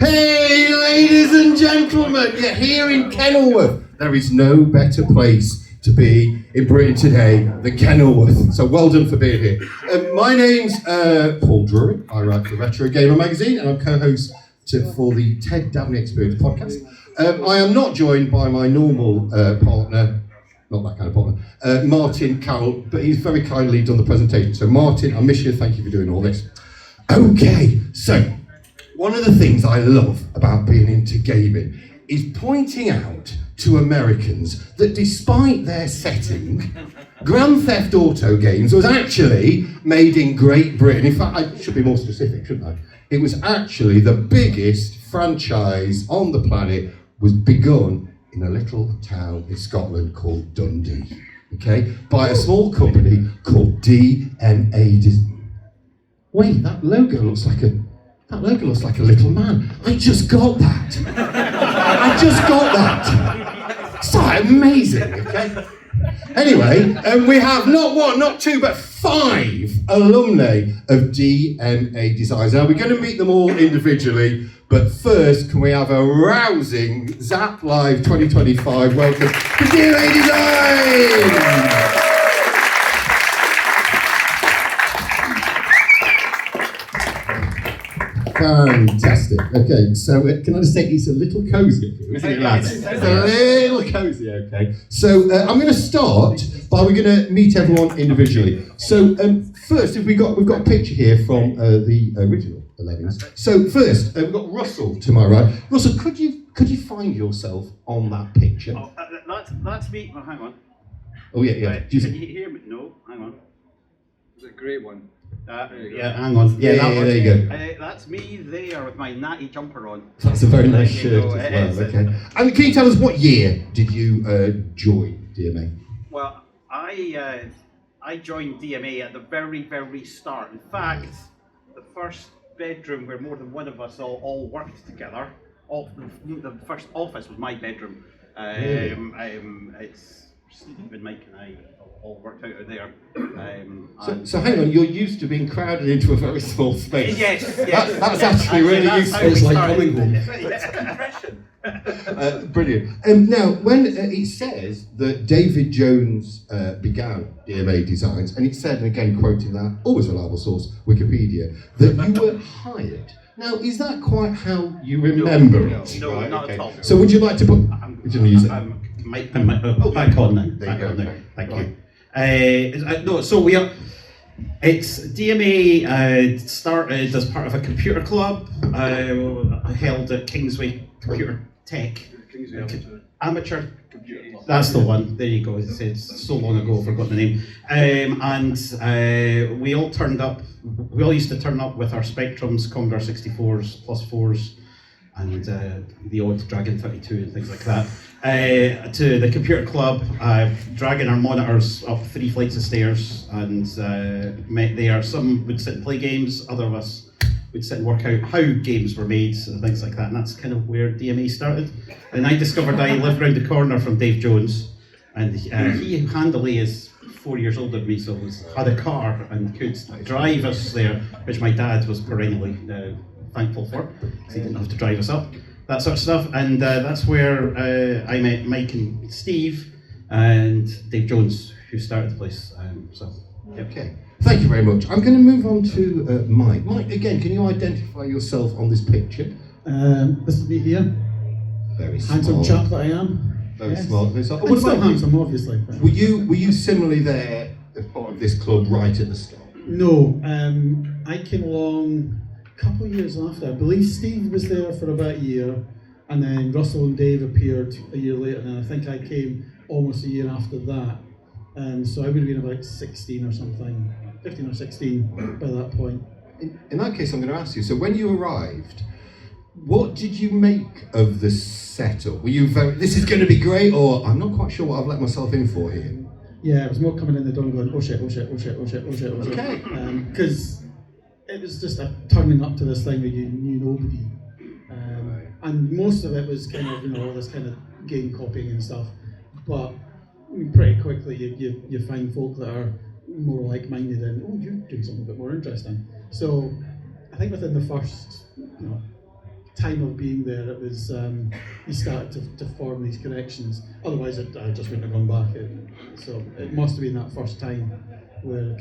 Hey, ladies and gentlemen, you're here in Kenilworth. There is no better place to be in Britain today than Kenilworth. So well done for being here. My name's Paul Drury. I write for Retro Gamer magazine, and I'm co-host for the Ted Dabney Experience podcast. I am not joined by my normal partner. Not that kind of partner, Martin Carroll, but he's very kindly done the presentation. So Martin, I miss you, thank you for doing all this. Okay, so one of the things I love about being into gaming is pointing out to Americans that despite their setting, Grand Theft Auto games was actually made in Great Britain. In fact, I should be more specific, shouldn't I? It was actually the biggest franchise on the planet, was begun in a little town in Scotland called Dundee, okay, by a small company called DMA. Wait, that logo looks like a little man. I just got that. I just got that. It's so amazing, okay? Anyway, we have not one, not two, but 5 alumni of DMA Designs. Now, we're going to meet them all individually, but first, can we have a rousing ZZap Live 2025 welcome to DMA Designs! Fantastic. Okay, so can I just say it's a little cosy, isn't it, lads? It's a little cosy, okay. So I'm going to start by we're going to meet everyone individually. So first, we've got a picture here from the original Lemmings. So first, we've got Russell to my right. Russell, could you find yourself on that picture? Oh, that's me. Oh, hang on. Oh yeah. Right. Can you hear me? No, hang on. It's a great one. Yeah, hang on. Yeah, there you go. That's me there with my natty jumper on. That's a very nice shirt as well. Okay. And can you tell us what year did you join DMA? Well, I joined DMA at the very, very start. In fact, the first bedroom where more than one of us all worked together. The first office was my bedroom. It's Stephen, Mike, and I all worked out of there. So hang on, you're used to being crowded into a very small space. Yes. That's actually really useful. It's like coming home. It's compression. Brilliant. Now, when it says that David Jones began DMA Designs, and it said, and again quoting that always reliable source, Wikipedia, that you were hired. Now, is that quite how you remember it? No, right, not okay. at all. So would you like to put... Would you use it? Back on now. There you go. Thank you. No, so we are. It's DMA started as part of a computer club held at Kingsway Computer Tech. Amateur. That's the one. There you go. It's so long ago, I've forgotten the name. And we all turned up. We all used to turn up with our Spectrums, Commodore 64s, Plus 4s, and the odd Dragon 32 and things like that. To the computer club, dragging our monitors up 3 flights of stairs, and met there. Some would sit and play games, other of us would sit and work out how games were made and things like that, and that's kind of where DMA started. And I discovered I lived around the corner from Dave Jones, and he handily is 4 years older than me, so had a car and could drive us there, which my dad was perennially thankful for, because he didn't have to drive us up. That sort of stuff, and that's where I met Mike and Steve and Dave Jones, who started the place. Yep. Okay, thank you very much. I'm going to move on to Mike. Mike, again, can you identify yourself on this picture? This would be here. Very smart. Handsome chap that I am. Very smart. Very smart. I'm still handsome, obviously. Were you similarly there as part of this club right at the start? No, I came along a couple of years after. I believe Steve was there for about a year, and then Russell and Dave appeared a year later, and I think I came almost a year after that. So I would have been about 16 or something, 15 or 16 by that point. In that case, I'm going to ask you, so when you arrived, what did you make of the setup? Were you this is going to be great, or I'm not quite sure what I've let myself in for here? Yeah, it was more coming in the door and going, oh shit. Okay. Because it was just a turning up to this thing that you knew nobody. And most of it was kind of, all this kind of game copying and stuff. But pretty quickly you find folk that are more like-minded and, you're doing something a bit more interesting. So I think within the first time of being there, it was you started to form these connections. Otherwise, I just wouldn't have gone back. So it must have been that first time where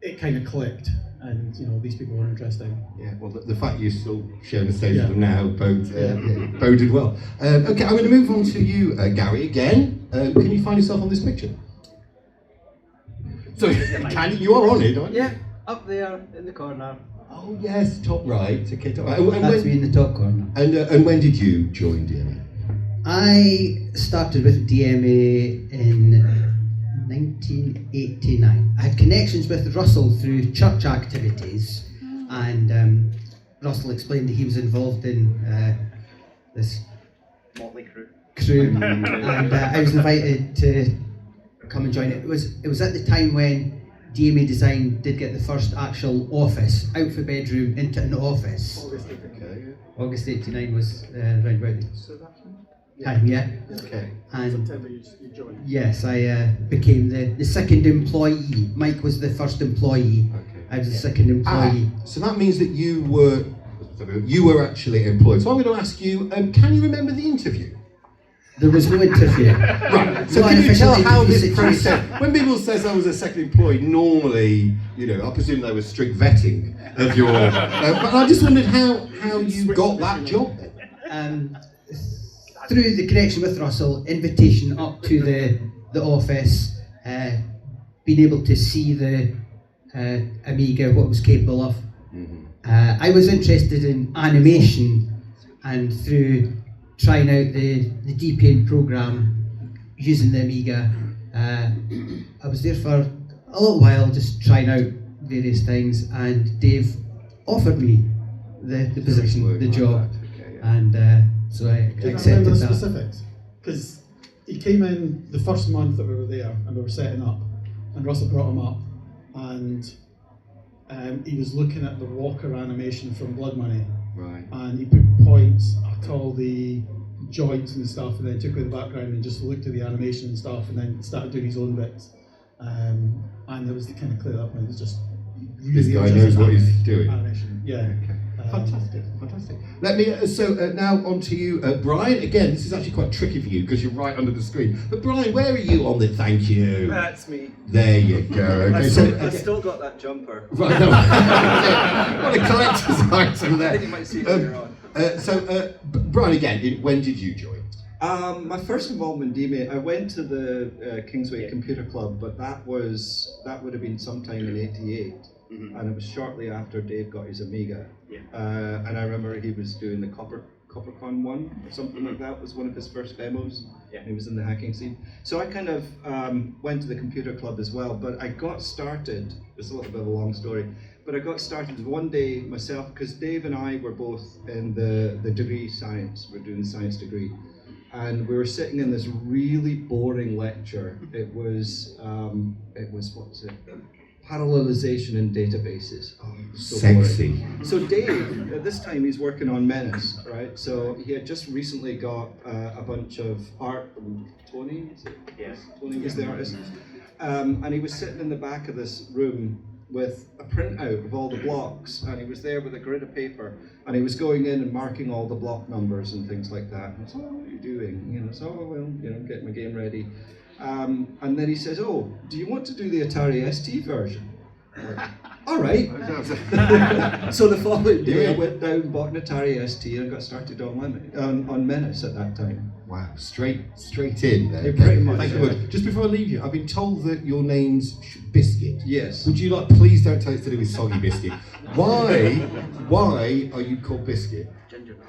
it kind of clicked, and these people were interesting. Yeah, well, the fact you're still sharing the stage with them now boded well. Okay, I'm going to move on to you, Gary, again. Can you find yourself on this picture? So, you are on it, aren't you? Yeah, up there in the corner. Oh yes, top right. Okay, top right. That's me in the top corner. And when did you join DMA? I started with DMA in 1989. I had connections with Russell through church activities, and Russell explained that he was involved in this Motley crew. and I was invited to come and join it. It was at the time when DMA Design did get the first actual office, out for bedroom into an office. August 89 was round about the time, yeah. Okay. And September you joined. yes, I became the second employee. Mike was the first employee. Okay. I was the second employee. So that means that you were actually employed. So I'm going to ask you, can you remember the interview? There was no interview. Right. So No, can you official tell how interview this process? When people says I was a second employee, normally, I presume there was strict vetting of your. But I just wondered how you got that job. Through the connection with Russell, invitation up to the office, being able to see the Amiga, what it was capable of. I was interested in animation, and through trying out the DPN program using the Amiga, I was there for a little while just trying out various things, and Dave offered me the position, the job, and so I Can you remember accepted the that. specifics? Because he came in the first month that we were there and we were setting up, and Russell brought him up, and he was looking at the walker animation from Blood Money, Right. and he put points at all the joints and stuff, and then took away the background and just looked at the animation and stuff, and then started doing his own bits. And it was kind of clear at that point. It was just really This guy interesting knows what he's doing. Animation, yeah. Okay. Fantastic. Let me, now on to you, Brian. Again, this is actually quite tricky for you because you're right under the screen. But Brian, where are you on it? Thank you. That's me. There you go. Okay, I've still got that jumper. Right, no. What a collector's item there. I think you might see it later on. Brian, again, when did you join? My first involvement in DMA, I went to the Kingsway Computer Club, but that would have been sometime in '88. And it was shortly after Dave got his Amiga. And I remember he was doing the CopperCon one or something like that, was one of his first demos. And he was in the hacking scene. So I kind of went to the computer club as well, but I got started, it's a little bit of a long story, but I got started one day myself, because Dave and I were both in the degree science, we're doing the science degree. And we were sitting in this really boring lecture. It was what was it? Parallelization in databases. Oh, it was so Sexy. boring. So Dave, at this time, he's working on Menace, right? So he had just recently got a bunch of art from Tony. Is it? Yes. Tony was the artist, and he was sitting in the back of this room with a printout of all the blocks, and he was there with a grid of paper, and he was going in and marking all the block numbers and things like that. And I said, "Oh, what are you doing?" So, getting my game ready. And then he says, "Oh, do you want to do the Atari ST version?" I'm like, all right. So the following day, I went down, bought an Atari ST, and got started on Menace at that time. Wow, straight in there. Yeah, pretty much, Thank you yeah. very much. Just before I leave you, I've been told that your name's Biscuit. Yes. Would you please don't tell us to do with Soggy Biscuit. Why are you called Biscuit?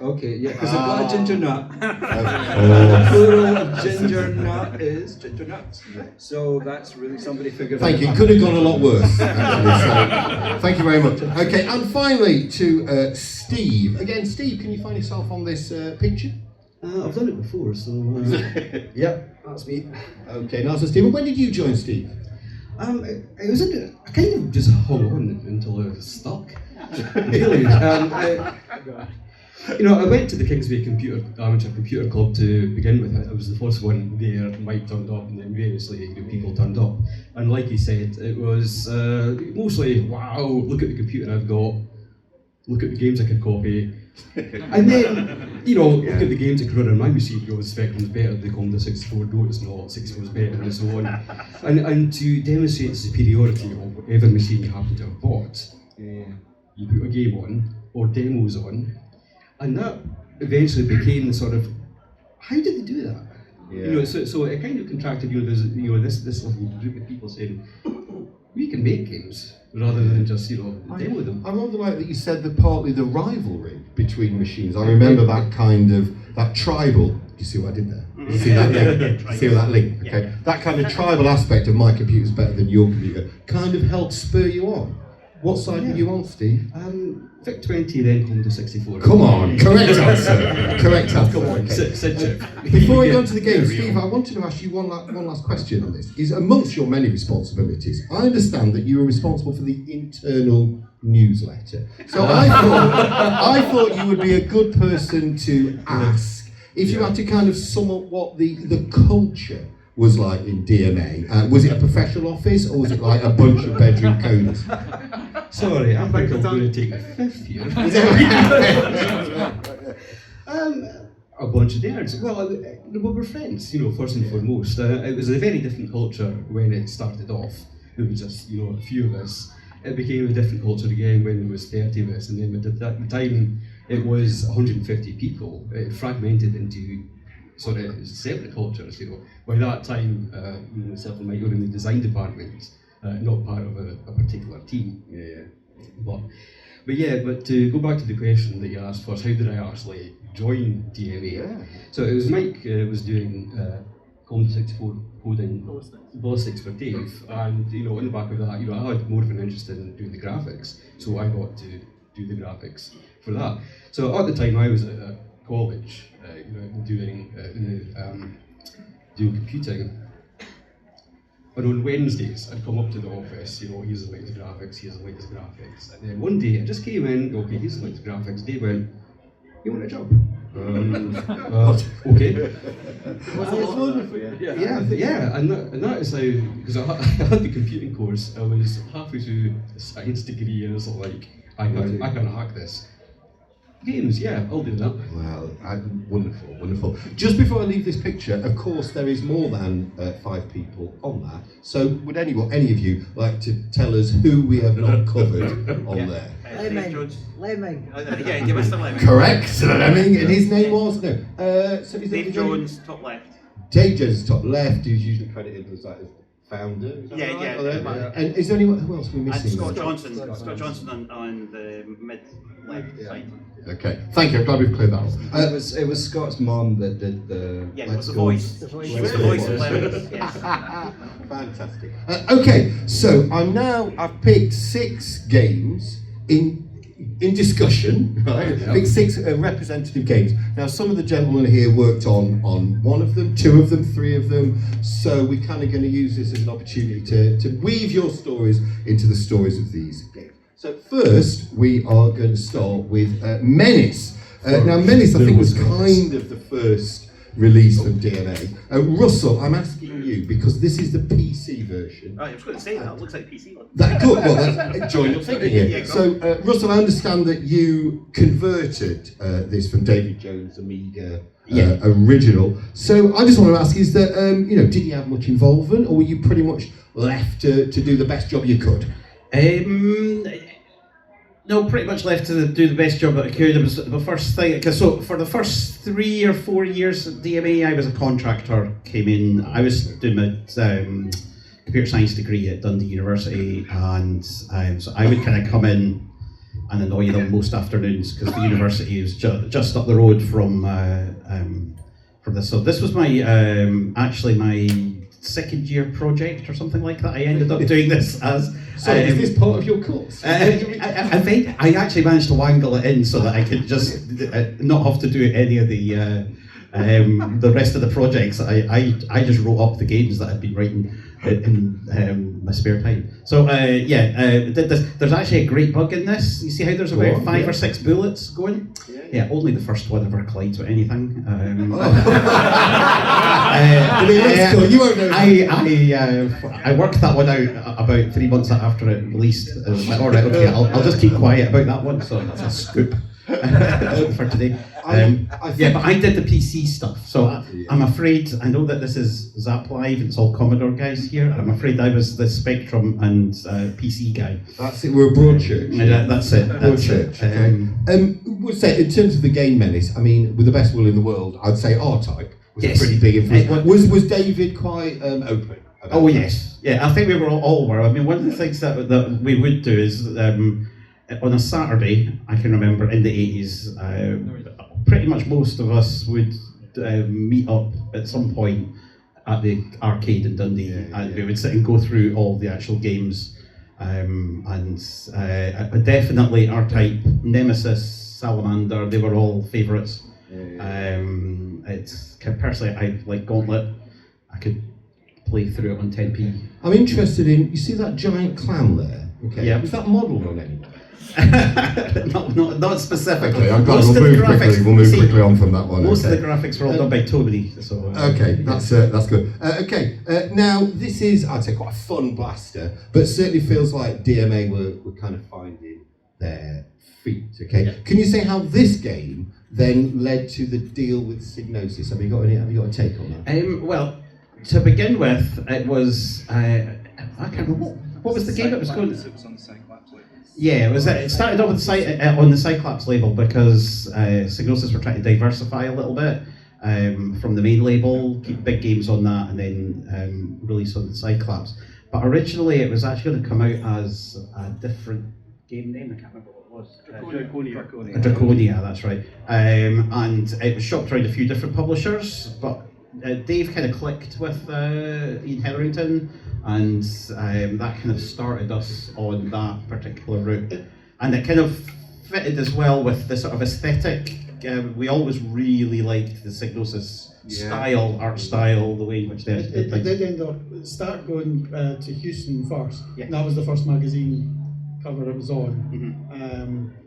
Okay, yeah, because I've got a ginger nut. Oh. Plural of ginger nut is ginger nuts. So that's really somebody figured Thank out. you. Could have gone a lot worse, actually. So, thank you very much. Okay, and finally to Steve. Again, Steve, can you find yourself on this picture? I've done it before, so yep, that's me. Okay, now so Steve, when did you join, Steve? I kind of just hung on until I was stuck. Really, I went to the Kingsway Amateur Computer Club to begin with. I was the first one there. Mike turned up, and then variously people turned up. And like he said, it was mostly, wow, look at the computer I've got, look at the games I could copy. And then, look at the games I could run on my machine. The Spectrum's better, the Commodore 64, no it's not, 64's better, and so on. And to demonstrate the superiority of whatever machine you happen to have bought, you put a game on, or demos on, and that eventually became the sort of, how did they do that? Yeah. So it kind of contracted, there's this little group of people saying, we can make games, rather than just, demo them. I rather like that you said that partly the rivalry between machines. I remember that kind of, that tribal, do you see what I did there? You see that link? See that link? Okay. That kind of tribal aspect of my computer's better than your computer kind of helped spur you on. What side were you on, Steve? VIC-20, then Commodore 64. Come on, correct answer. Correct answer. Come on, Okay. sit check. Before I go into the game, Steve, I wanted to ask you one last question on this. Is amongst your many responsibilities, I understand that you were responsible for the internal newsletter. So I thought you would be a good person to ask if you had to kind of sum up what the culture was like in DMA. Was it a professional office, or was it like a bunch of bedroom coders? Sorry, I think I'm going to take the fifth here. A bunch of nerds. Well, we were friends, first and foremost. It was a very different culture when it started off. It was just, a few of us. It became a different culture again when there was 30 of us, and then at the time it was 150 people. It fragmented into sort of separate cultures, By that time, myself and Mike were in the design department, not part of a particular team. But to go back to the question that you asked first, how did I actually join DMA? Yeah. So it was Mike was doing Commodore 64 coding, ballistics for Dave, and in the back of that, I had more of an interest in doing the graphics, so I got to do the graphics for that. So at the time I was at college, doing computing. And on Wednesdays, I'd come up to the office, here's the latest graphics, here's the latest graphics. And then one day, I just came in, okay, here's the latest graphics. Dave went, you want a job? Okay. Was it loaded for you? Yeah, and that is how, because I had the computing course, I was halfway through a science degree, and I was like, I can hack this. Games, yeah, I'll do that. Well, wonderful, wonderful. Just before I leave this picture, of course, there is more than 5 people on that. So, would any of you like to tell us who we have not covered on there? Lemming. Yeah, give us the Lemming. Correct, Lemming, and his name was no. So is Dave Jones, top left. Dave Jones, top left, who's usually credited as like founder. Is that right? Yeah. And is there anyone? Who else are we And missing? Scott Johnson on the mid left side. Okay, thank you. I'm glad we've cleared that up. It was Scott's mum that did the. Yeah, it was the voice. She was the voice of Lemmings. Yes. Fantastic. Okay, so I've picked 6 games in discussion, right? Picked 6 representative games. Now, some of the gentlemen here worked on one of them, 2 of them, 3 of them. So we're kind of going to use this as an opportunity to weave your stories into the stories of these games. So first, we are going to start with Menace. Now, Menace, I think, was kind of the first release from DMA. Russell, I'm asking you, because this is the PC version. I was going to say that. It looks like PC. That good. Well, that's join your thinking here. So, Russell, I understand that you converted this from David Jones' Amiga original. So, I just want to ask: is that did you have much involvement, or were you pretty much left to do the best job you could? No, pretty much left to do the best job that I could. It was the first thing, because so for the first 3 or 4 years at DMA, I was a contractor, came in, I was doing my computer science degree at Dundee University, and so I would kind of come in and annoy them most afternoons, because the university is just up the road from this. So this was my, actually my 2nd year project or something like that. I ended up doing this as... So is this part of your course? I think I actually managed to wangle it in so that I could just not have to do any of the The rest of the projects, I just wrote up the games that I'd been writing in my spare time. So there's actually a great bug in this. You see how there's about 5 or 6 bullets going? Yeah, only the first one ever collides with anything. You won't know. I worked that one out about 3 months after it released. All right, okay, I'll just keep quiet about that one. So that's a scoop for today. But I did the PC stuff, so I'm afraid, I know that this is Zap Live, it's all Commodore guys here, I'm afraid I was the Spectrum and PC guy. That's it, we're a broad church. That's it. Broad church, okay. We'll say, in terms of the game Menace, I mean, with the best will in the world, I'd say R-Type was a pretty big influence. Was David quite open? Oh yes, yeah, I think we were all were. I mean, one of the things that we would do is, on a Saturday, I can remember in the 80s, pretty much most of us would meet up at some point at the arcade in Dundee, and we would sit and go through all the actual games. Definitely R-Type, Nemesis, Salamander, they were all favourites. It's personally, I like Gauntlet. I could play through it on 10p. I'm interested in, you see that giant clown there? Okay. Yeah. Was that modelled on anyone? not specifically. Okay, I'm glad we'll move quickly on from that one. Most of the graphics were all done by Toby. So, okay, that's good. Now this is, I'd say, quite a fun blaster, but certainly feels like DMA were kind of finding their feet. Okay, can you say how this game then led to the deal with Psygnosis? Have you got a take on that? Well, to begin with, it was I can't remember what was the game that was called. It was on the Cyclops label. Yeah, it started off with on the Cyclops label because Psygnosis were trying to diversify a little bit from the main label, keep big games on that, and then release on the Cyclops. But originally, it was actually going to come out as a different game name. I can't remember what it was. Draconia, that's right. And it was shopped around a few different publishers, but Dave kind of clicked with Ian Hetherington, and that kind of started us on that particular route. And it kind of fitted as well with the sort of aesthetic. We always really liked the Psygnosis style, art style, the way in which they did It things. did end up, start going to Houston first. Yeah. That was the first magazine cover it was on.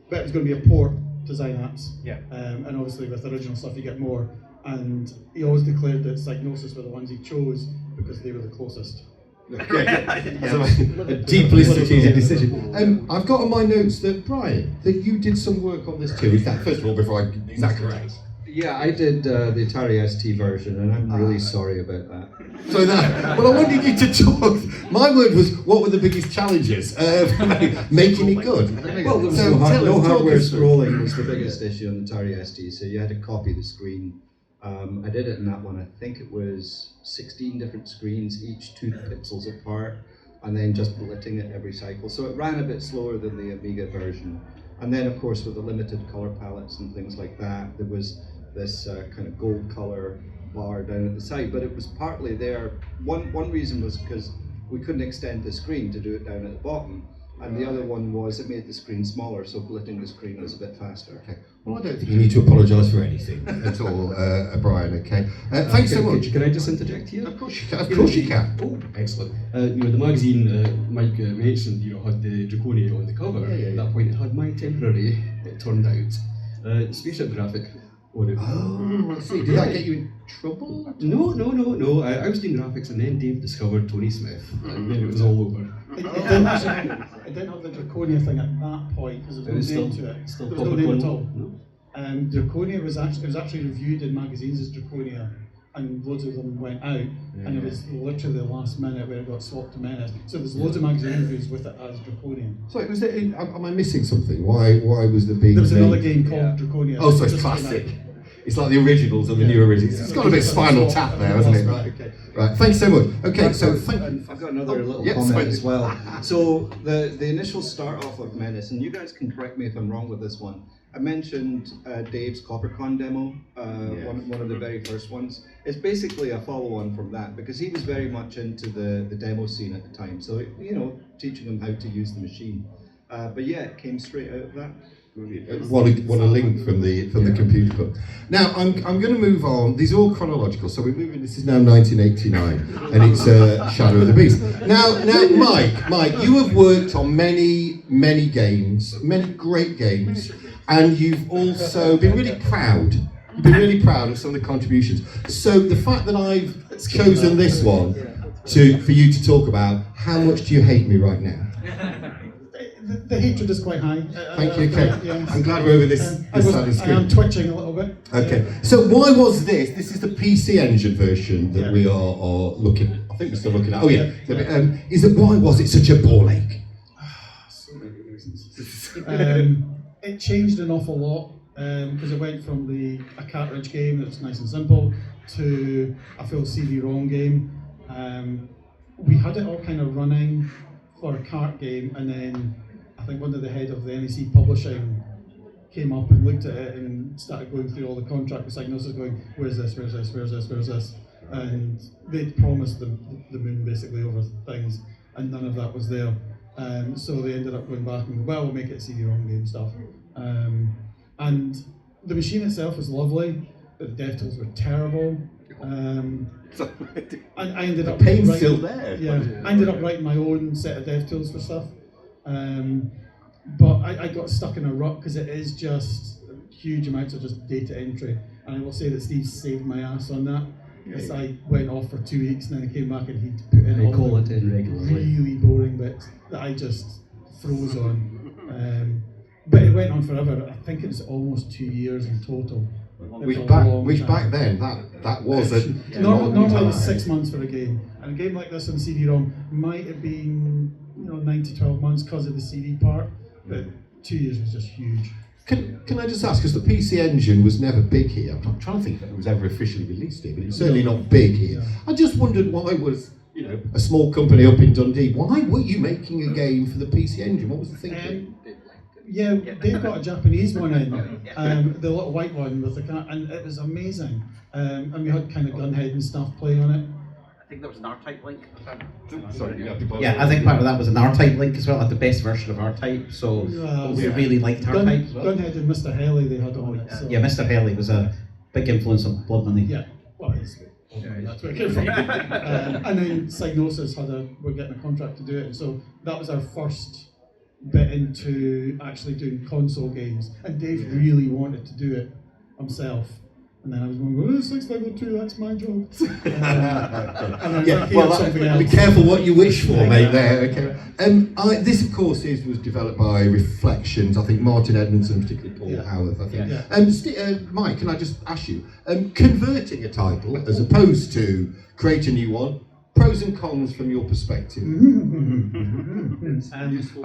But it was going to be a port to Zynaps. And obviously with original stuff you get more. And he always declared that Psygnosis were the ones he chose because they were the closest. A deeply strategic decision. I've got on my notes that, Brian, that you did some work on this too. Is that, first of all, before I... Is that correct? Yeah, I did the Atari ST version, and I'm really sorry about that. So that, well, I wanted you to talk. My word was, what were the biggest challenges making it good? Well, there was no hardware scrolling was the biggest issue on the Atari ST, so you had to copy the screen. I did it in that one, I think it was 16 different screens, each 2 pixels apart, and then just blitting it every cycle. So it ran a bit slower than the Amiga version. And then, of course, with the limited color palettes and things like that, there was this kind of gold color bar down at the side, but it was partly there. One reason was because we couldn't extend the screen to do it down at the bottom. And the other one was it made the screen smaller, so blitting the screen was a bit faster. Okay. Well, I don't think you need to apologise for anything at all, Brian. Okay. Thanks so much. Can I just interject here? Of course you can. Of course you can. Oh, excellent. The magazine Mike mentioned, had the Draconia on the cover. At that point, it had my temporary. It turned out spaceship graphic on it. Oh, I see. Did that get you in trouble? No. I was doing graphics, and then Dave discovered Tony Smith, and then it was all over. It didn't have the Draconia thing at that point because there was no name to it. Still there was no name at all. No? Draconia was actually reviewed in magazines as Draconia, and loads of them went out, and it was literally the last minute where it got swapped to Menace. So there's loads of magazine reviews with it as Draconia. So was it? Am I missing something? Why was the big? There was another game called Draconia. Oh, so it's classic. It's like the originals and the new originals. It's got a bit of Spinal Tap there, hasn't it? Right, okay. Right, thanks so much. Okay, so thank you. I've got another little comment as well. So the initial start off of Menace, and you guys can correct me if I'm wrong with this one. I mentioned Dave's CopperCon demo, one of the very first ones. It's basically a follow-on from that because he was very much into the demo scene at the time. So teaching him how to use the machine. But yeah, it came straight out of that. What a link from the computer club. Now I'm going to move on. These are all chronological, so we're moving. This is now 1989, and it's Shadow of the Beast. Now, Mike, you have worked on many games, many great games, and you've also been really proud. You've been really proud of some of the contributions. So the fact that I've chosen this one for you to talk about, how much do you hate me right now? The hatred is quite high. Thank you, okay. Yes. I'm glad we're over this side of the I screen. am twitching a little bit. Okay, so why was this? This is the PC Engine version that we are looking at. I think we're still looking at. Oh yeah. Is that why was it such a ball ache? So many reasons. It changed an awful lot because it went from a cartridge game that's nice and simple to a full CD-ROM game. We had it all kind of running for a cart game, and then I think one of the head of the NEC publishing came up and looked at it and started going through all the contract with Psygnosis, going, where's this, and they'd promised the moon basically over things, and none of that was there. So they ended up going back and well, we'll make it a CD-ROM game stuff. And the machine itself was lovely, but the dev tools were terrible. I ended up pain's still there. Yeah, I ended up writing my own set of dev tools for stuff, but I got stuck in a rut because it is just huge amounts of just data entry, and I will say that Steve saved my ass on that. Because I went off for 2 weeks and then I came back and he'd put in all the really boring bits that I just froze on. But it went on forever. I think it was almost 2 years in total. Which back then that was a normally it was 6 months for a game, and a game like this on CD-ROM might have been 9 to 12 months because of the CD part, but 2 years was just huge. Can I just ask, because the PC Engine was never big here. I'm trying to think if it was ever officially released here, but it's certainly not big here. Yeah. I just wondered why was a small company up in Dundee. Why were you making a game for the PC Engine? What was the thinking? Yeah, they've got a Japanese one in, the little white one with the cat, and it was amazing. And we had kind of Gunhead and stuff playing on it. I think there was an R-Type link. Sorry, Yeah, I think part of that was an R-Type link as well, like the best version of R-Type, so we really liked R-Type as well. Gunhead and Mr. Haley they had on it. So. Yeah, Mr. Haley was a big influence on Blood Money. Yeah, well, that's where it came from. And then Psygnosis were getting a contract to do it, and so that was our first bit into actually doing console games, and Dave really wanted to do it himself, and then I was going, it's 6 level 2, that's my job. Be careful what you wish for, mate. There, okay. This, of course, was developed by Reflections. I think Martin Edmondson, particularly Paul Howarth. I think. Mike, can I just ask you, converting a title as opposed to create a new one? Pros and cons from your perspective.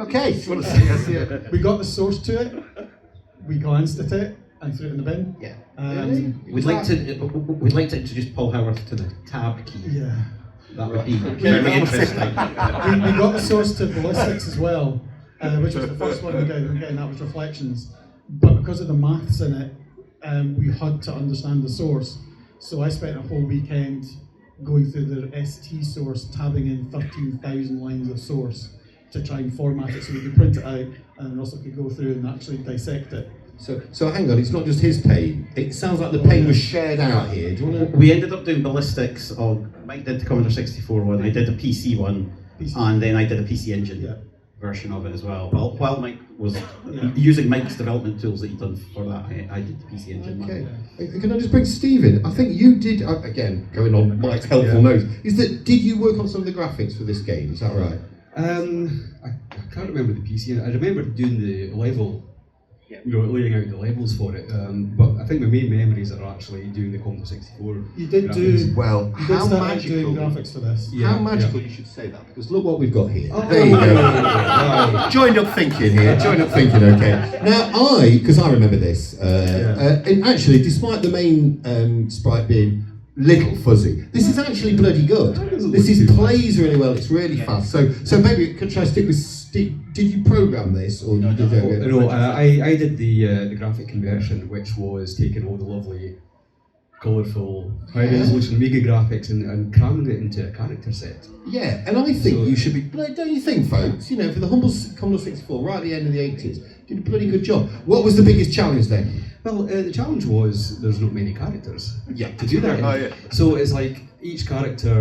Okay. We got the source to it. We glanced at it and threw it in the bin. Yeah. We'd like to introduce Paul Howarth to the tab key. Yeah. That would be very interesting. We got the source to ballistics as well, which was the first one we got, and that was Reflections. But because of the maths in it, we had to understand the source. So I spent a whole weekend going through the ST source, tabbing in 13,000 lines of source to try and format it so we could print it out, and Russell could go through and actually dissect it. So hang on, it's not just his pain. It sounds like the pain was shared out here. Do you want to? We ended up doing ballistics. Mike did the Commodore 64 one, I did the PC one, and then I did a PC Engine version of it as well. While Mike was using Mike's development tools that he'd done for that, I did the PC Engine one. Okay. Can I just bring Steve in? I think you did, again, going on Mike's helpful notes, did you work on some of the graphics for this game? Is that right? I can't remember the PC. I remember doing the level, laying out the levels for it. But I think my main memories are actually doing the Commodore 64. You did graphics. How magical doing graphics for this. How magical you should say that, because look what we've got here. There you go. Joined up thinking here. Okay. Now because I remember this, and actually, despite the main sprite being little fuzzy, this is actually bloody good. This plays really well. It's really fast. So maybe could I stick with Steve? Did you program this, or you did it? No, I did the graphic conversion, which was taking all the lovely colourful, high resolution mega graphics and cramming it into a character set. Yeah, and I think So- you should be, don't you think, folks? You know, for the humble Commodore 64, right at the end of the 80s, did a bloody good job. What was the biggest challenge then? Well, the challenge was there's not many characters Yeah. to do that. Oh, yeah. So it's like each character,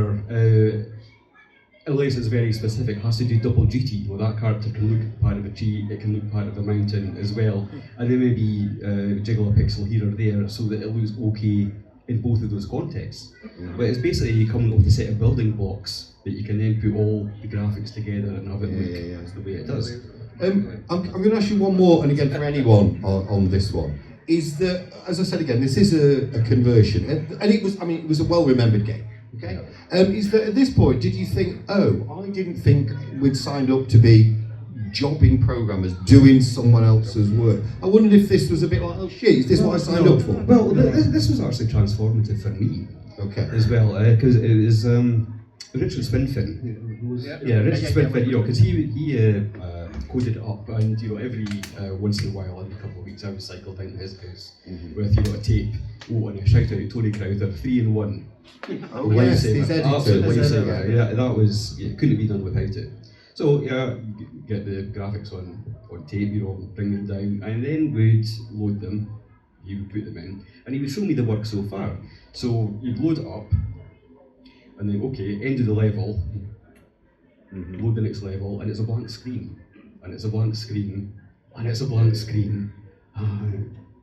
unless it's very specific, has to do double duty. Well, that character can look part of a tree, it can look part of a mountain as well, and then maybe jiggle a pixel here or there so that it looks okay in both of those contexts. But it's basically you come up with a set of building blocks that you can then put all the graphics together and have it look the way it does. I'm going to ask you one more, and again for anyone on this one, is that, as I said again, this is a conversion, and it was a well-remembered game. Okay, is that at this point, did you think, I didn't think we'd signed up to be jobbing programmers doing someone else's work? I wondered if this was a bit like, oh shit, is this what I signed up for? Well, this was actually transformative for me Okay. as well, because it was Richard Spinfin. Richard Spinfin, because he coded it up, and every once in a while, every couple of weeks, I would cycle down to his house with a tape. Oh, and a shout out to Tony Crowther, 3-in-1. Oh yes, these Absolutely, editors. yeah, that was couldn't be done without it. So get the graphics on tape, bring them down, and then we'd load them. He would put them in, and he would show me the work so far. So you'd load it up, and then end of the level, load the next level, and it's a blank screen, and it's a blank screen, and it's a blank screen.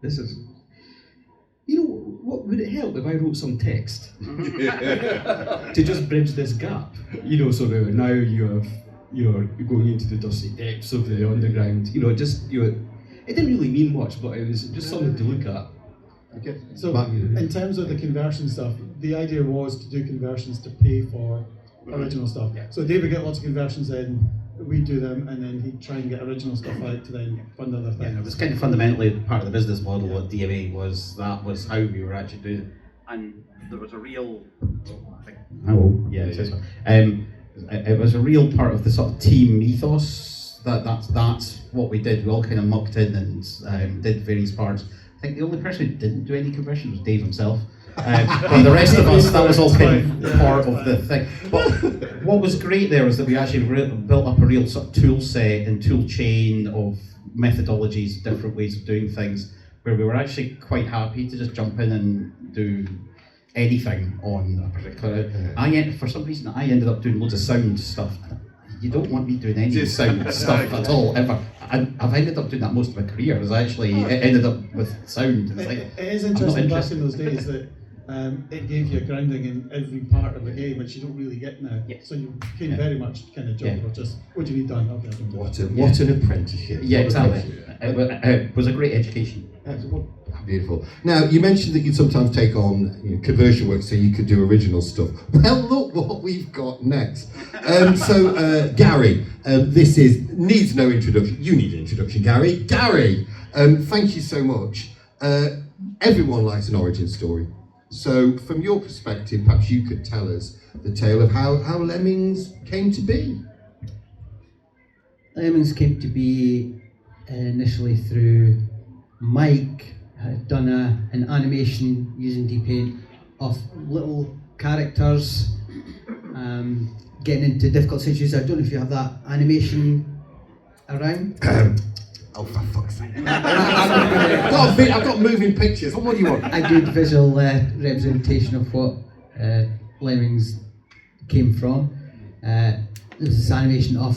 This is. What would it help if I wrote some text to just bridge this gap? So that now you're going into the dusty depths of the underground. It didn't really mean much, but it was just something to look at. Okay. So, in terms of the conversion stuff, the idea was to do conversions to pay for original stuff. So David get lots of conversions in, we do them, and then he'd try and get original stuff out to then fund other things. It was kind of fundamentally part of the business model at DMA was how we were actually doing it. And there was a real. It was a real part of the sort of team ethos. That's what we did. We all kind of mucked in and did various parts. I think the only person who didn't do any conversions was Dave himself. But the rest of us, that was all kind of part of the thing. But what was great there was that we actually built up a real sort of tool set and tool chain of methodologies, different ways of doing things, where we were actually quite happy to just jump in and do anything on a particular. For some reason, I ended up doing loads of sound stuff. You don't want me doing any sound stuff at all, ever. I've ended up doing that most of my career. It ended up with sound. It's like, It is I'm not interesting back interested. in those days that it gave you a grounding in every part of the game, which you don't really get now. Yes. So you became very much kind of job or just, what do you need done? Okay, I can do it. What an apprenticeship. Yeah, What an exactly. It was a great education. Beautiful. Now, you mentioned that you'd sometimes take on conversion work so you could do original stuff. Well, look what we've got next. Gary, this needs no introduction. You need an introduction, Gary. Gary, thank you so much. Everyone likes an origin story. So, from your perspective, perhaps you could tell us the tale of how Lemmings came to be. Lemmings came to be initially through Mike had done an animation using DPaint of little characters getting into difficult situations. I don't know if you have that animation around. Oh, for fuck's sake. I've got moving pictures. What do you want? A good visual representation of what Lemmings came from. This is this animation of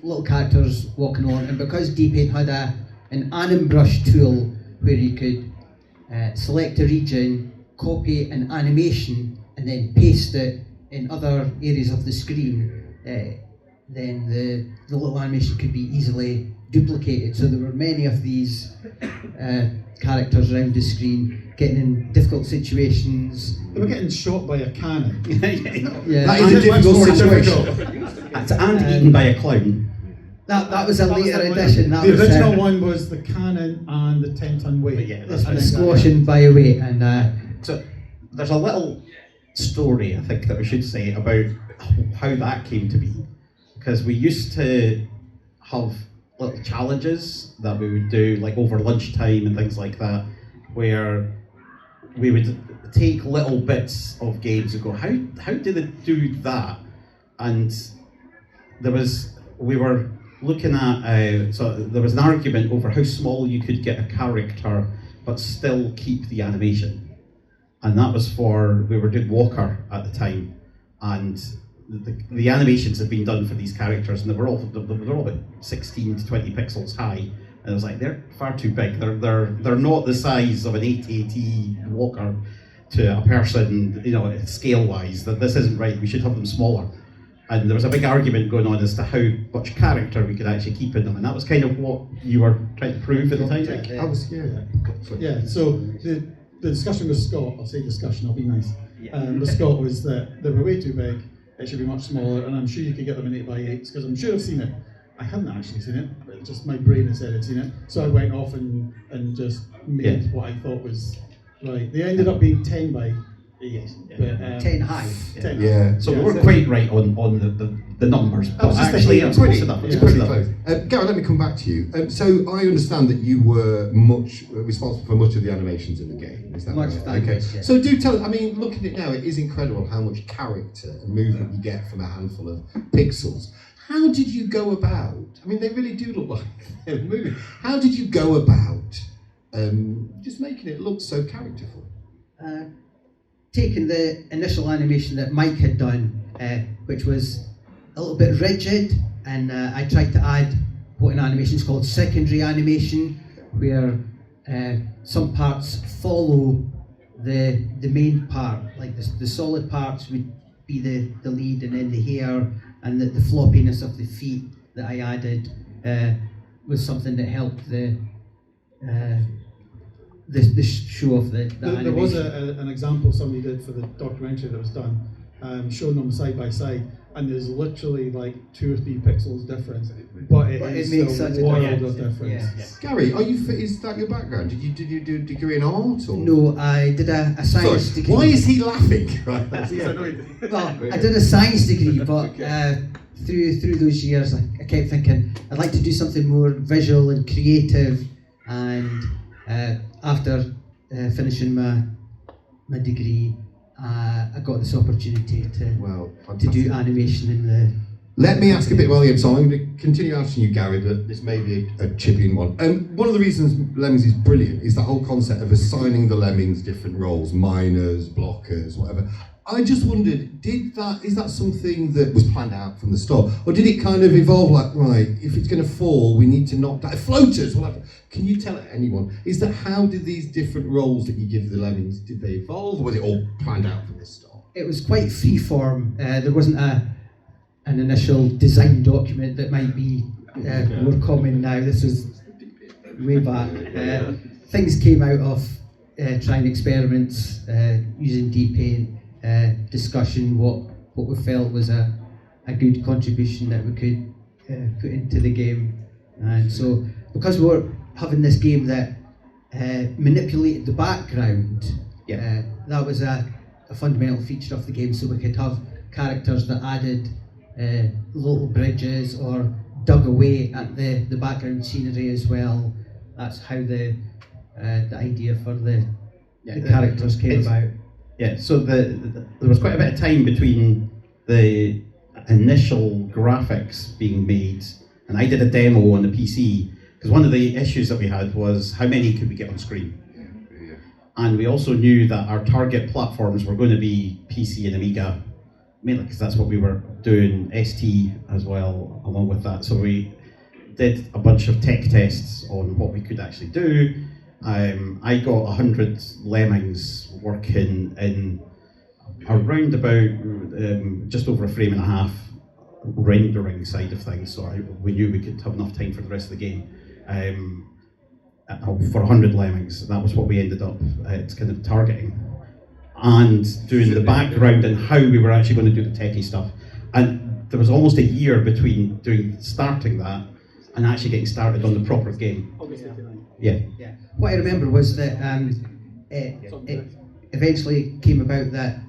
little characters walking along, and because DPaint had an anim brush tool where you could select a region, copy an animation, and then paste it in other areas of the screen, then the little animation could be easily duplicated. So there were many of these characters around the screen getting in difficult situations. They were getting shot by a cannon. Yeah. That is a difficult situation. And eaten by a clown. That was a later edition. That The was, original one was the cannon and the 10-ton weight. Yeah, This that's one is squashing by a weight, and So there's a little story, I think, that we should say about how that came to be. Because we used to have little challenges that we would do, like over lunchtime and things like that, where we would take little bits of games and go, how did it do that? And we were looking at, so there was an argument over how small you could get a character but still keep the animation. And that was we were doing Walker at the time, and the animations had been done for these characters, and they were all about 16 to 20 pixels high. And I was like, they're far too big. They're not the size of an 880 Walker to a person, scale-wise. That this isn't right. We should have them smaller. And there was a big argument going on as to how much character we could actually keep in them, and that was kind of what you were trying to prove at the time. Yeah. So the discussion with Scott, I'll say discussion, I'll be nice. With Scott was that they were way too big. It should be much smaller, and I'm sure you could get them in 8x8s because I'm sure I've seen it. I hadn't actually seen it, but just my brain has said I'd seen it. So I went off and just made what I thought was right. They ended up being 10 by 8, but 10 high. 10 Yeah. So we weren't quite right on the numbers, but actually it's close enough. It's pretty close. Gary, let me come back to you. So I understand that you were responsible for much of the animations in the game. Is that Much right? of that, Okay. yes, yeah. So do tell. I mean, looking at it now, it is incredible how much character and movement you get from a handful of pixels. How did you go about? I mean, they really do look like they're moving. How did you go about just making it look so characterful? Taking the initial animation that Mike had done, which was a little bit rigid, and I tried to add what in animation is called secondary animation, where some parts follow the main part, like the solid parts would be the lead, and then the hair and the floppiness of the feet that I added was something that helped the show of the animation. There was an example somebody did for the documentary that was done, showing them side by side, and there's literally like 2 or 3 pixels difference, but it makes is such a a world difference. of difference. Yeah. Gary, is that your background? Did you do a degree in art? Or? No, I did a science Sorry, degree. why is he laughing? Right. Well, I did a science degree, but through those years, I kept thinking I'd like to do something more visual and creative. And after finishing my degree, I got this opportunity to do animation in the. Let me ask a bit while you're so I'm going to continue asking you, Gary, but this may be a chippy one. One of the reasons Lemmings is brilliant is the whole concept of assigning the Lemmings different roles, miners, blockers, whatever. I just wondered, is that something that was planned out from the start? Or did it kind of evolve like, right, if it's going to fall, we need to knock down floaters, whatever. Can you tell anyone, how did these different roles that you give the Lemmings, did they evolve, or was it all planned out from the start? It was quite freeform. There wasn't an initial design document that might be more common now. This was way back. Things came out of trying experiments, using D-Paint, discussion, what we felt was a good contribution that we could put into the game. And so, because we were having this game that manipulated the background, that was a fundamental feature of the game, so we could have characters that added little bridges or dug away at the background scenery as well. That's how the idea for the characters came about. Yeah, so there was quite a bit of time between the initial graphics being made, and I did a demo on the PC, because one of the issues that we had was how many could we get on screen? And we also knew that our target platforms were going to be PC and Amiga, mainly because that's what we were doing, ST as well, along with that. So we did a bunch of tech tests on what we could actually do. I got 100 Lemmings working in around about just over a frame and a half rendering side of things, so we knew we could have enough time for the rest of the game. For 100 Lemmings, that was what we ended up kind of targeting. And doing the background and how we were actually going to do the techie stuff. And there was almost a year between starting that and actually getting started on the proper game. Yeah. What I remember was that it eventually came about that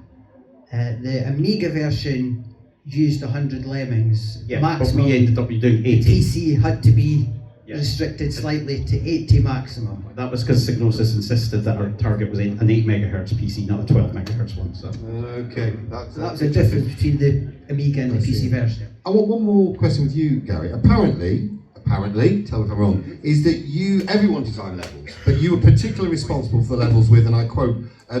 the Amiga version used 100 Lemmings. Yeah, but we ended up doing 80. PC had to be restricted slightly to 80 maximum. That was because Psygnosis insisted that our target was an 8 megahertz PC, not a 12 megahertz one. So. Okay, that's So that was the difference between the Amiga and the PC version. I want one more question with you, Gary. Apparently, tell me if I'm wrong, is that everyone designed levels, but you were particularly responsible for the levels with, and I quote,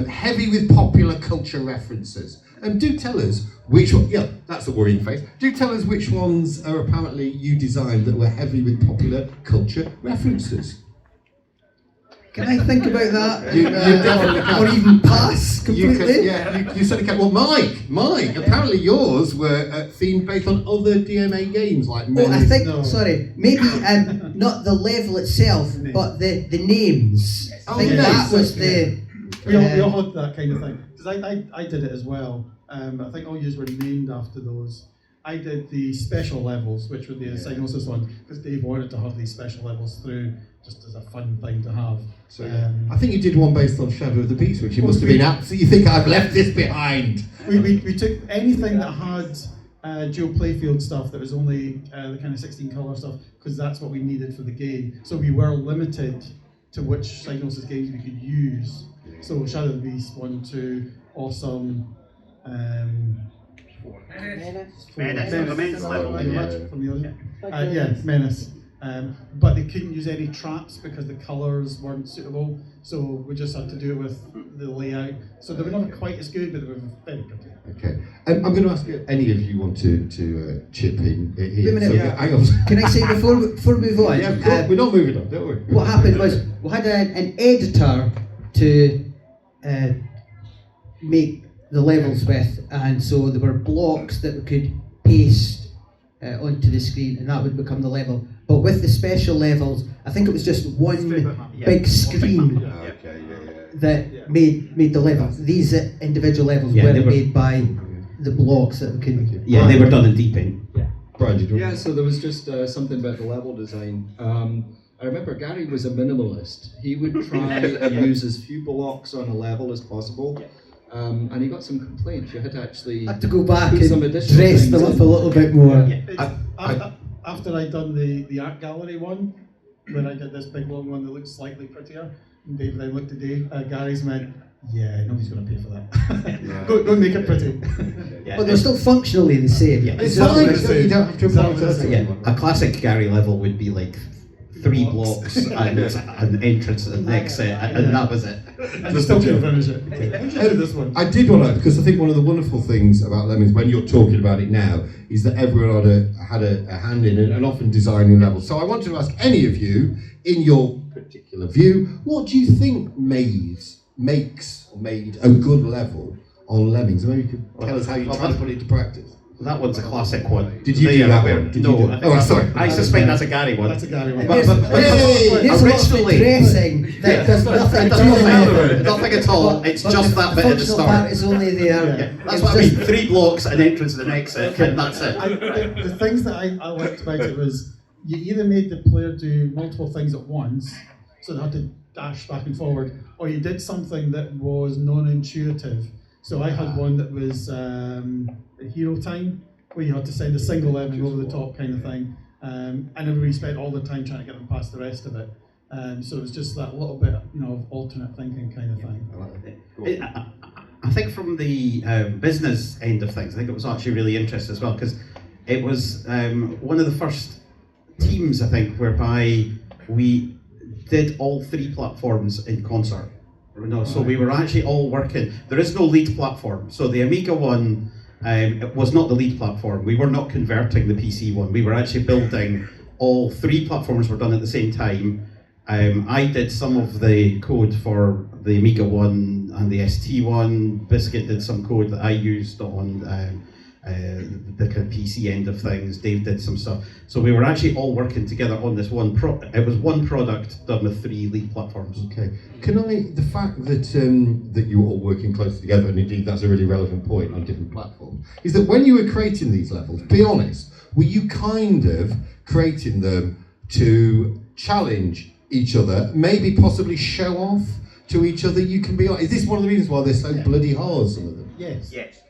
heavy with popular culture references. Do tell us which one, yeah, that's a worrying face. Do tell us which ones are apparently you designed that were heavy with popular culture references. Can I think about that? You definitely can. Or even pass You completely? you certainly can. Well, Mike, apparently yours were themed based on other DMA games like Oh, I Menace. think, sorry, maybe not the level itself, but the names. I think yes. that was the... We all had that kind of thing. Because I did it as well. I think all yous were named after those. I did the special levels, which were the Psygnosis ones, because Dave wanted to have these special levels through just as a fun thing to have. So, I think you did one based on Shadow of the Beast, which you must have been absolutely. You think I've left this behind? We took anything that had dual playfield stuff that was only the kind of 16 colour stuff, because that's what we needed for the game. So we were limited to which Psygnosis games we could use. So Shadow of the Beast 1, 2, Awesome. Menace, the men's level, From the other. Menace. But they couldn't use any traps because the colours weren't suitable, so we just had to do it with the layout. So they were never quite as good, but they were very pretty. Okay. I'm going to ask if any of you want to chip in here. Wait a minute, So, hang on. Can I say before we move on? Yeah, of course. We're not moving on, don't worry. What happened was we had an editor to make the levels with, and so there were blocks that we could paste onto the screen, and that would become the level. But with the special levels, I think it was just one big screen that made the levels. These individual levels weren't made by the blocks that we could. Yeah, they were done in deep in. Brian, did you want Yeah, so there was just something about the level design. I remember Gary was a minimalist. He would try and use as few blocks on a level as possible. And he got some complaints. You had to actually Had to go back put some and additional dress things them up in. a little bit more. After I'd done the art gallery one, when I did this big long one that looked slightly prettier, and Dave then looked at Gary's and went, yeah, nobody's going to pay for that. go and make it pretty. But they're still functionally the same. It's fine, you don't have to apologise to anyone. A classic Gary level would be like 3 blocks and an entrance to the next set, and that was it. And you still couldn't finish it. This one. I did want to, because I think one of the wonderful things about Lemmings, when you're talking about it now, is that everyone had a hand in it and often designing levels. So I wanted to ask any of you, in your particular view, what do you think made a good level on Lemmings? Maybe you could tell us how you try to put it into practice. That one's a classic one. Did you do that one? Did you do it? Oh, sorry. I suspect that's a Gary one. That's a Gary one. There's a lot of dressing that does nothing at all. Nothing at all. It's just that bit at the functional part start. is only there. That's what I mean. 3 blocks, an entrance to the next set, and that's it. The things that I liked about it was you either made the player do multiple things at once, so they had to dash back and forward, or you did something that was non-intuitive. So I had one that was hero time, where you had to send a single lemming over the top kind of thing, and everybody spent all the time trying to get them past the rest of it. So it was just that little bit, of alternate thinking kind of thing. I think from the business end of things, I think it was actually really interesting as well, because it was one of the first teams, I think, whereby we did all 3 platforms in concert. So we were actually all working. There is no lead platform. So the Amiga one it was not the lead platform. We were not converting the PC one. We were actually building all 3 platforms were done at the same time. I did some of the code for the Amiga one and the ST one. Biscuit did some code that I used on the kind of PC end of things. Dave did some stuff. So we were actually all working together on this one it was one product done with 3 lead platforms. Okay. The fact that that you were all working closely together, and indeed that's a really relevant point on different platforms, is that when you were creating these levels, be honest, were you kind of creating them to challenge each other, maybe possibly show off to each other? You can be like, is this one of the reasons why they're so bloody hard, some of them? Yes. Yes.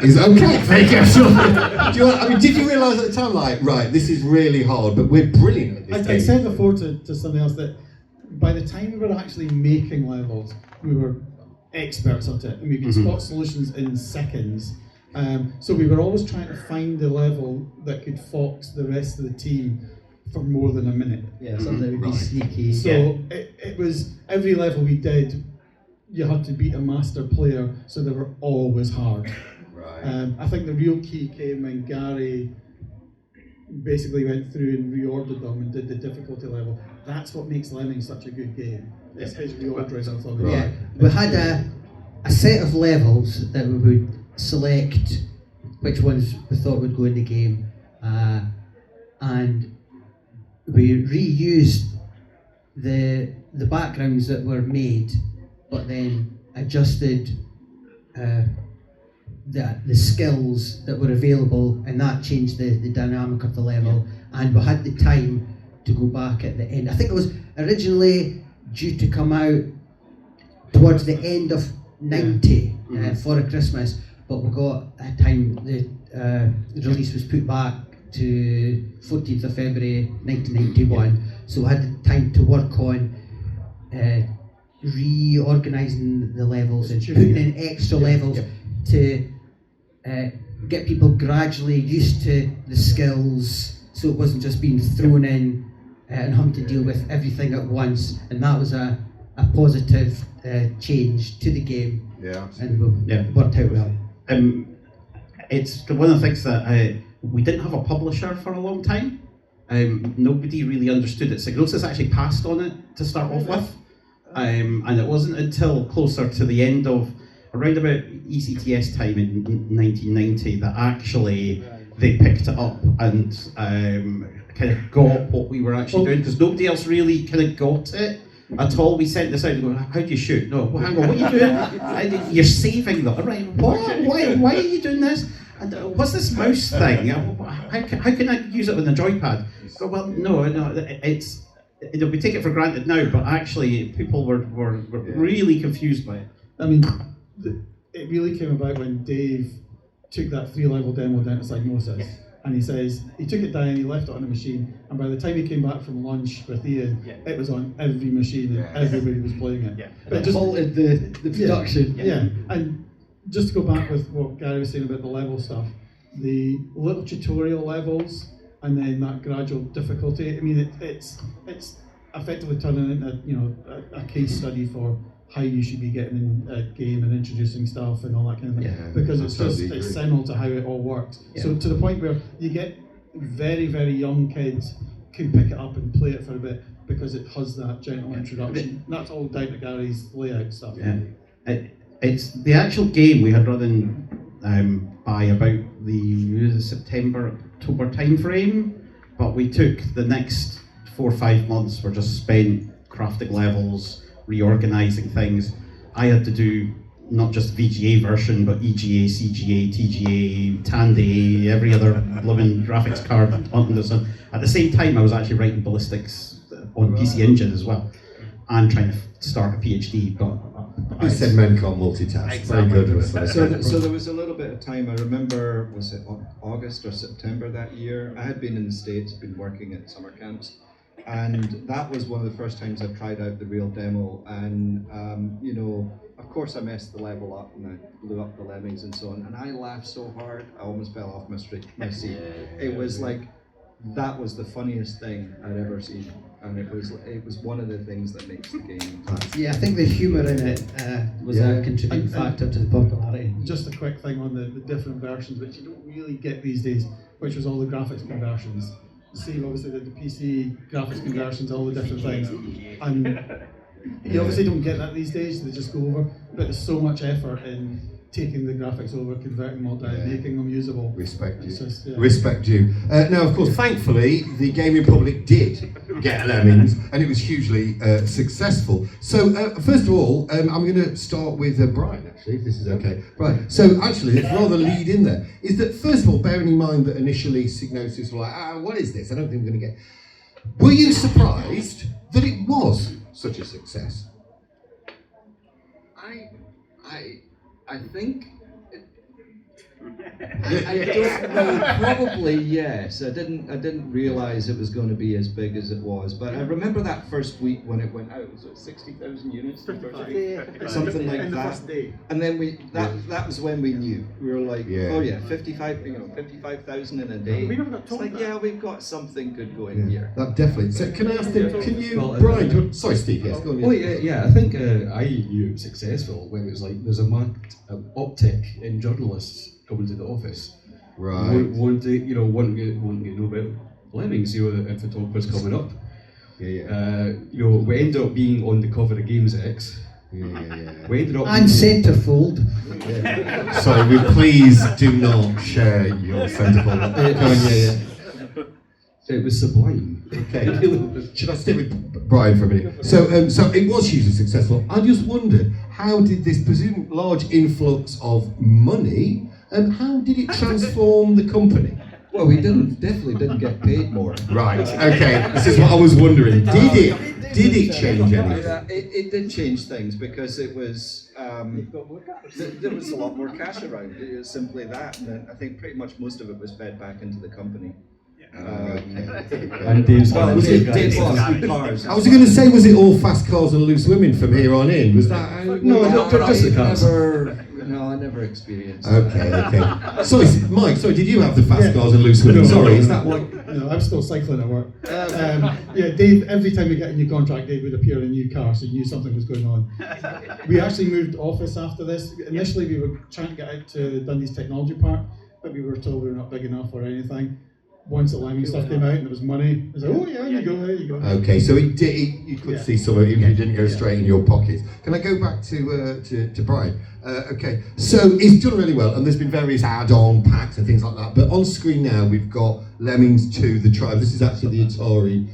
Is okay. Thank you. Did you realise at the time, like, right, this is really hard, but we're brilliant at this I game? said before to something else that by the time we were actually making levels, we were experts at it, and we could spot solutions in seconds. So we were always trying to find the level that could fox the rest of the team for more than a minute. Yeah, something that would be sneaky. So it was every level we did, you had to beat a master player, so they were always hard. Right. I think the real key came when Gary basically went through and reordered them and did the difficulty level. That's what makes Lemmings such a good game. It's his reordering of them. Yeah, we had a set of levels that we would select which ones we thought would go in the game, and we reused the backgrounds that were made, but then adjusted the skills that were available, and that changed the dynamic of the level. And we had the time to go back at the end. I think it was originally due to come out towards the end of '90 for a Christmas, but we got a time. The release was put back to 14th of February 1991, so we had the time to work on reorganising the levels and putting in extra levels to get people gradually used to the skills, so it wasn't just being thrown in and having to deal with everything at once. And that was a positive change to the game, and it worked out well. It's one of the things that we didn't have a publisher for a long time. Nobody really understood it. Psygnosis actually passed on it to start off with, and it wasn't until closer to the end of around about ECTS time in 1990 that actually they picked it up and kind of got what we were actually doing, because nobody else really kind of got it at all. We sent this out and go, how do you shoot? No, well, hang on, what are you doing? You're saving them. Right, what? Why are you doing this? And what's this mouse thing? How can I use it with a joypad? Go, well, no, it's, we take it for granted now, but actually people were really confused by it. I mean, it really came about when Dave took that 3-level demo down to Psygnosis, and he says he took it down, he left it on a machine, and by the time he came back from lunch with Ian, it was on every machine and everybody was playing it. But it just halted the production. And just to go back with what Gary was saying about the level stuff, the little tutorial levels and then that gradual difficulty. I mean, it's effectively turning into a case study for how you should be getting in a game and introducing stuff and all that kind of thing, because it's seminal to how it all works. So to the point where you get very, very young kids can pick it up and play it for a bit because it has that gentle introduction. And that's all down to Gary's layout stuff. It's the actual game we had running by about the September-October time frame, but we took the next 4 or 5 months were just spent crafting levels, reorganising things. I had to do not just VGA version, but EGA, CGA, TGA, Tandy, every other blooming graphics card on this. At the same time, I was actually writing ballistics on PC Engine as well, and trying to start a PhD. But Who said men can't multitask? Exactly. Very good. So there was a little bit of time. I remember, was it August or September that year? I had been in the States, been working at summer camps, and that was one of the first times I tried out the real demo. And of course, I messed the level up and I blew up the Lemmings and so on. And I laughed so hard, I almost fell off my seat. It was like, that was the funniest thing I'd ever seen. And it was one of the things that makes the game classic. Yeah, I think the humour in it was a contributing factor to the popularity. Just a quick thing on the different versions, which you don't really get these days, which was all the graphics conversions. Steve obviously did the PC graphics conversions, all the different things. And you obviously don't get that these days, they just go over. But there's so much effort in taking the graphics over, converting them all down, making them usable. Respect you. Just, Respect you. Now, of course, thankfully, the gaming public did get Lemmings, and it was hugely successful. So, first of all, I'm going to start with Brian, actually, if this is okay. Right. So, actually, let's rather lead in there. Is that, first of all, bearing in mind that initially Psygnosis were like, what is this? I don't think we're going to get. Were you surprised that it was such a success? I think I don't know. Probably yes. I didn't realise it was going to be as big as it was. But I remember that first week when it went out. Was it 60,000 units? The first week? Something like that. And then that was when we knew. We were like, oh yeah, 55,000 in a day. We never got told it's like, yeah, we've got something good going here. That definitely. So can I ask them? Can you, Brian? Sorry, Steve. Yes, go on. Oh yeah. I think I knew it was successful when it was like there's a marked uptick in journalists coming to the office. Right. Want to know about Lemmings, and photographers coming up. We ended up being on the cover of Games X. Yeah. We ended up And centrefold. Sorry, please do not share your centerfold. It was sublime. Okay. Should I stick with Brian for a minute? So it was hugely successful. I just wondered, how did this presumed large influx of money, how did it transform the company? Well, we definitely didn't get paid more. Right. Okay. This is what I was wondering. Did it change anything? It did change things because it was there was a lot more cash around. It was simply that, and I think pretty much most of it was fed back into the company. And Dave's Dave lost cars. I was going to say, was it all fast cars and loose women from here on in? Was that? No, I never experienced. Okay. Sorry, Mike. Sorry, did you have the fast cars and loose women? Sorry, is that what? No, I'm still cycling at work. Dave, every time we get a new contract, Dave would appear in a new car, so you knew something was going on. We actually moved office after this. Initially, we were trying to get out to Dundee's Technology Park, but we were told we were not big enough or anything. Once the Lemmings stuff came out and there was money, it was like, oh yeah, there you go. Okay, so you could see some of it, even if it didn't go straight in your pockets. Can I go back to Brian? Okay, so it's done really well, and there's been various add-on packs and things like that. But on screen now, we've got Lemmings 2, the Tribe. This is actually the Atari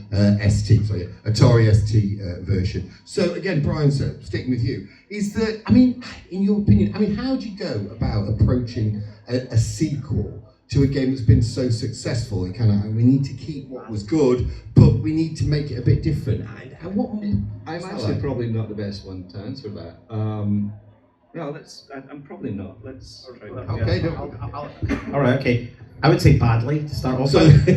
ST version. So again, Brian, sticking with you, is that, in your opinion, how do you go about approaching a sequel to a game that's been so successful? We need to keep what was good, but we need to make it a bit different. I'm actually probably not the best one to answer that. I'm probably not. Let's try that. Okay. All right. Okay. I would say badly to start off with.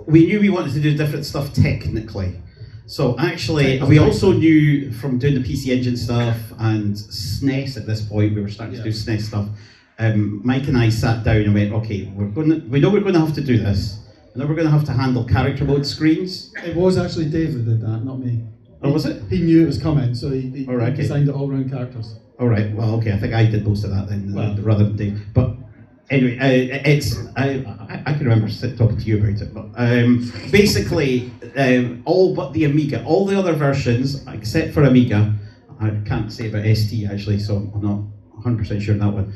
We knew we wanted to do different stuff technically. So actually, we also knew from doing the PC Engine stuff and SNES at this point, we were starting to do SNES stuff. Mike and I sat down and went, okay, we know we're going to have to do this. And then we're going to have to handle character mode screens. It was actually Dave that did that, not me. Oh, was it? He knew it was coming, so he okay. designed it all around characters. All right. Well, okay. I think I did most of that then, rather than Dave. But anyway, I can remember talking to you about it. But basically, all but the Amiga, all the other versions except for Amiga, I can't say about ST actually, so I'm not 100% sure on that one.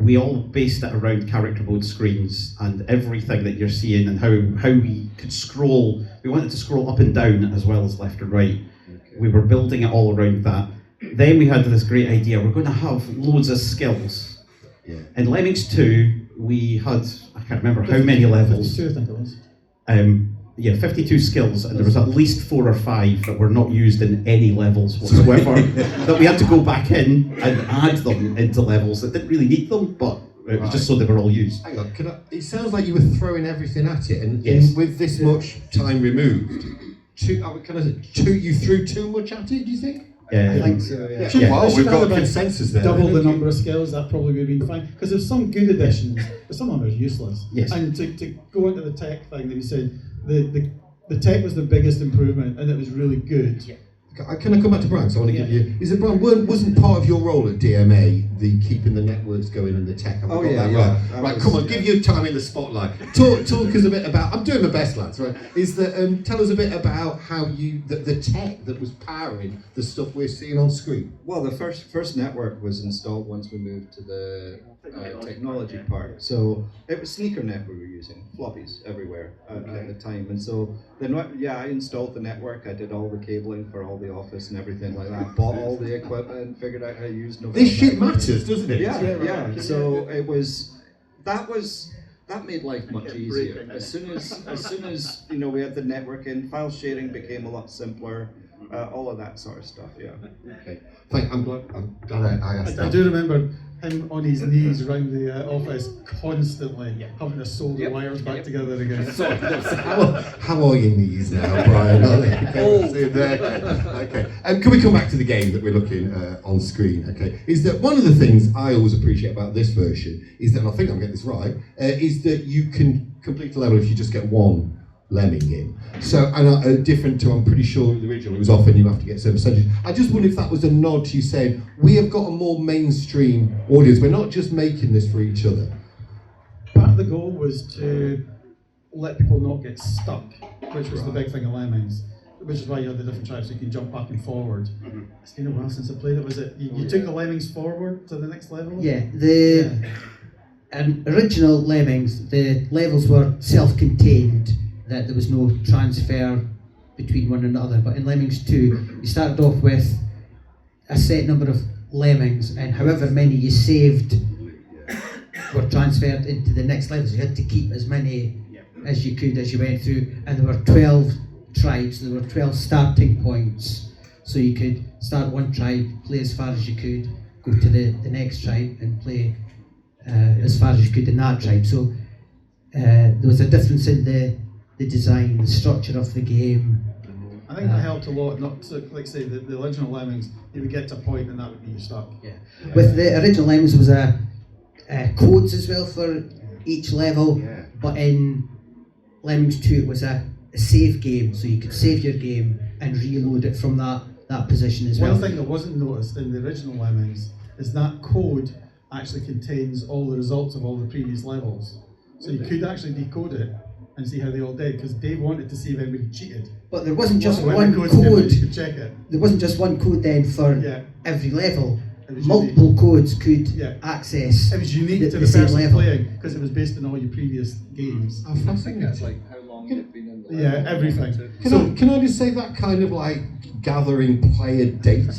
We all based it around character mode screens and everything that you're seeing, and how we could scroll. We wanted to scroll up and down as well as left and right. Okay. We were building it all around that. Then we had this great idea, we're going to have loads of skills. Yeah. In Lemmings 2, we had, I can't remember how many levels. 52, I think it was. 52 skills, and there was at least 4 or 5 that were not used in any levels whatsoever, that we had to go back in and add them into levels that didn't really need them, but it was just so they were all used. Hang on, it sounds like you were throwing everything at it, and with this much time removed, you threw too much at it, do you think? I think so, yeah. Well, we've got a consensus there. Double the number of skills, that probably would have been fine. Because there's some good additions, but some of them are useless. Yes. And to go into the tech thing that you said, the tech was the biggest improvement, and it was really good. Yeah. Can I come back to Brian? So I want to give you. Is it Brian? Wasn't part of your role at DMA the keeping the networks going and the tech? Right. Come on, give your time in the spotlight. Talk us a bit about. I'm doing my best, lads. Right? Is that tell us a bit about how the tech that was powering the stuff we're seeing on screen? Well, the first network was installed once we moved to the technology part. So it was SneakerNet we were using, floppies everywhere at the time, and so I installed the network. I did all the cabling for all the office and everything like that. Bought all the equipment, figured out how to use Novell. This shit matters, doesn't it? Yeah. So it was that made life much easier. As soon as we had the network in, file sharing became a lot simpler. All of that sort of stuff. Yeah. Okay. I'm glad I asked that. I do remember him on his knees around the office constantly, having to solder the wires back together again. How are your knees now, Brian? Are they there? Okay. Can we come back to the game that we're looking on screen? Okay. Is that one of the things I always appreciate about this version is that, and I think I'm getting this right, is that you can complete a level if you just get one lemming in. So, and different to, I'm pretty sure the original, it was often you have to get certain percentages. I just wonder if that was a nod to you saying, we have got a more mainstream audience, we're not just making this for each other. Part of the goal was to let people not get stuck, which was the big thing of Lemmings, which is why you had the different tribes so you can jump back and forward. It's been a while since I played it. Was it, you took the Lemmings forward to the next level? Yeah, the original Lemmings, the levels were self-contained, that there was no transfer between one another. But in Lemmings 2, you started off with a set number of lemmings, and however many you saved were transferred into the next level. So you had to keep as many as you could as you went through. And there were 12 tribes, there were 12 starting points. So you could start one tribe, play as far as you could, go to the next tribe and play as far as you could in that tribe. So there was a difference in the design, the structure of the game. I think that helped a lot, not to, like say, the original Lemmings, you would get to a point and that would be your stuck. With the original Lemmings was a codes as well for each level, but in Lemmings 2 it was a save game, so you could save your game and reload it from that position as well. One thing that wasn't noticed in the original Lemmings is that code actually contains all the results of all the previous levels. So you could actually decode it and see how they all did, because Dave wanted to see if anybody cheated. But there wasn't just When one the code's code. different, you could check it. There wasn't just one code then for every level. Multiple unique. codes could access It was unique to the same person level. playing, because it was based on all your previous games. Oh, fascinating. Like how long you've been in the Yeah, everything. Can I just say that kind of like gathering player data?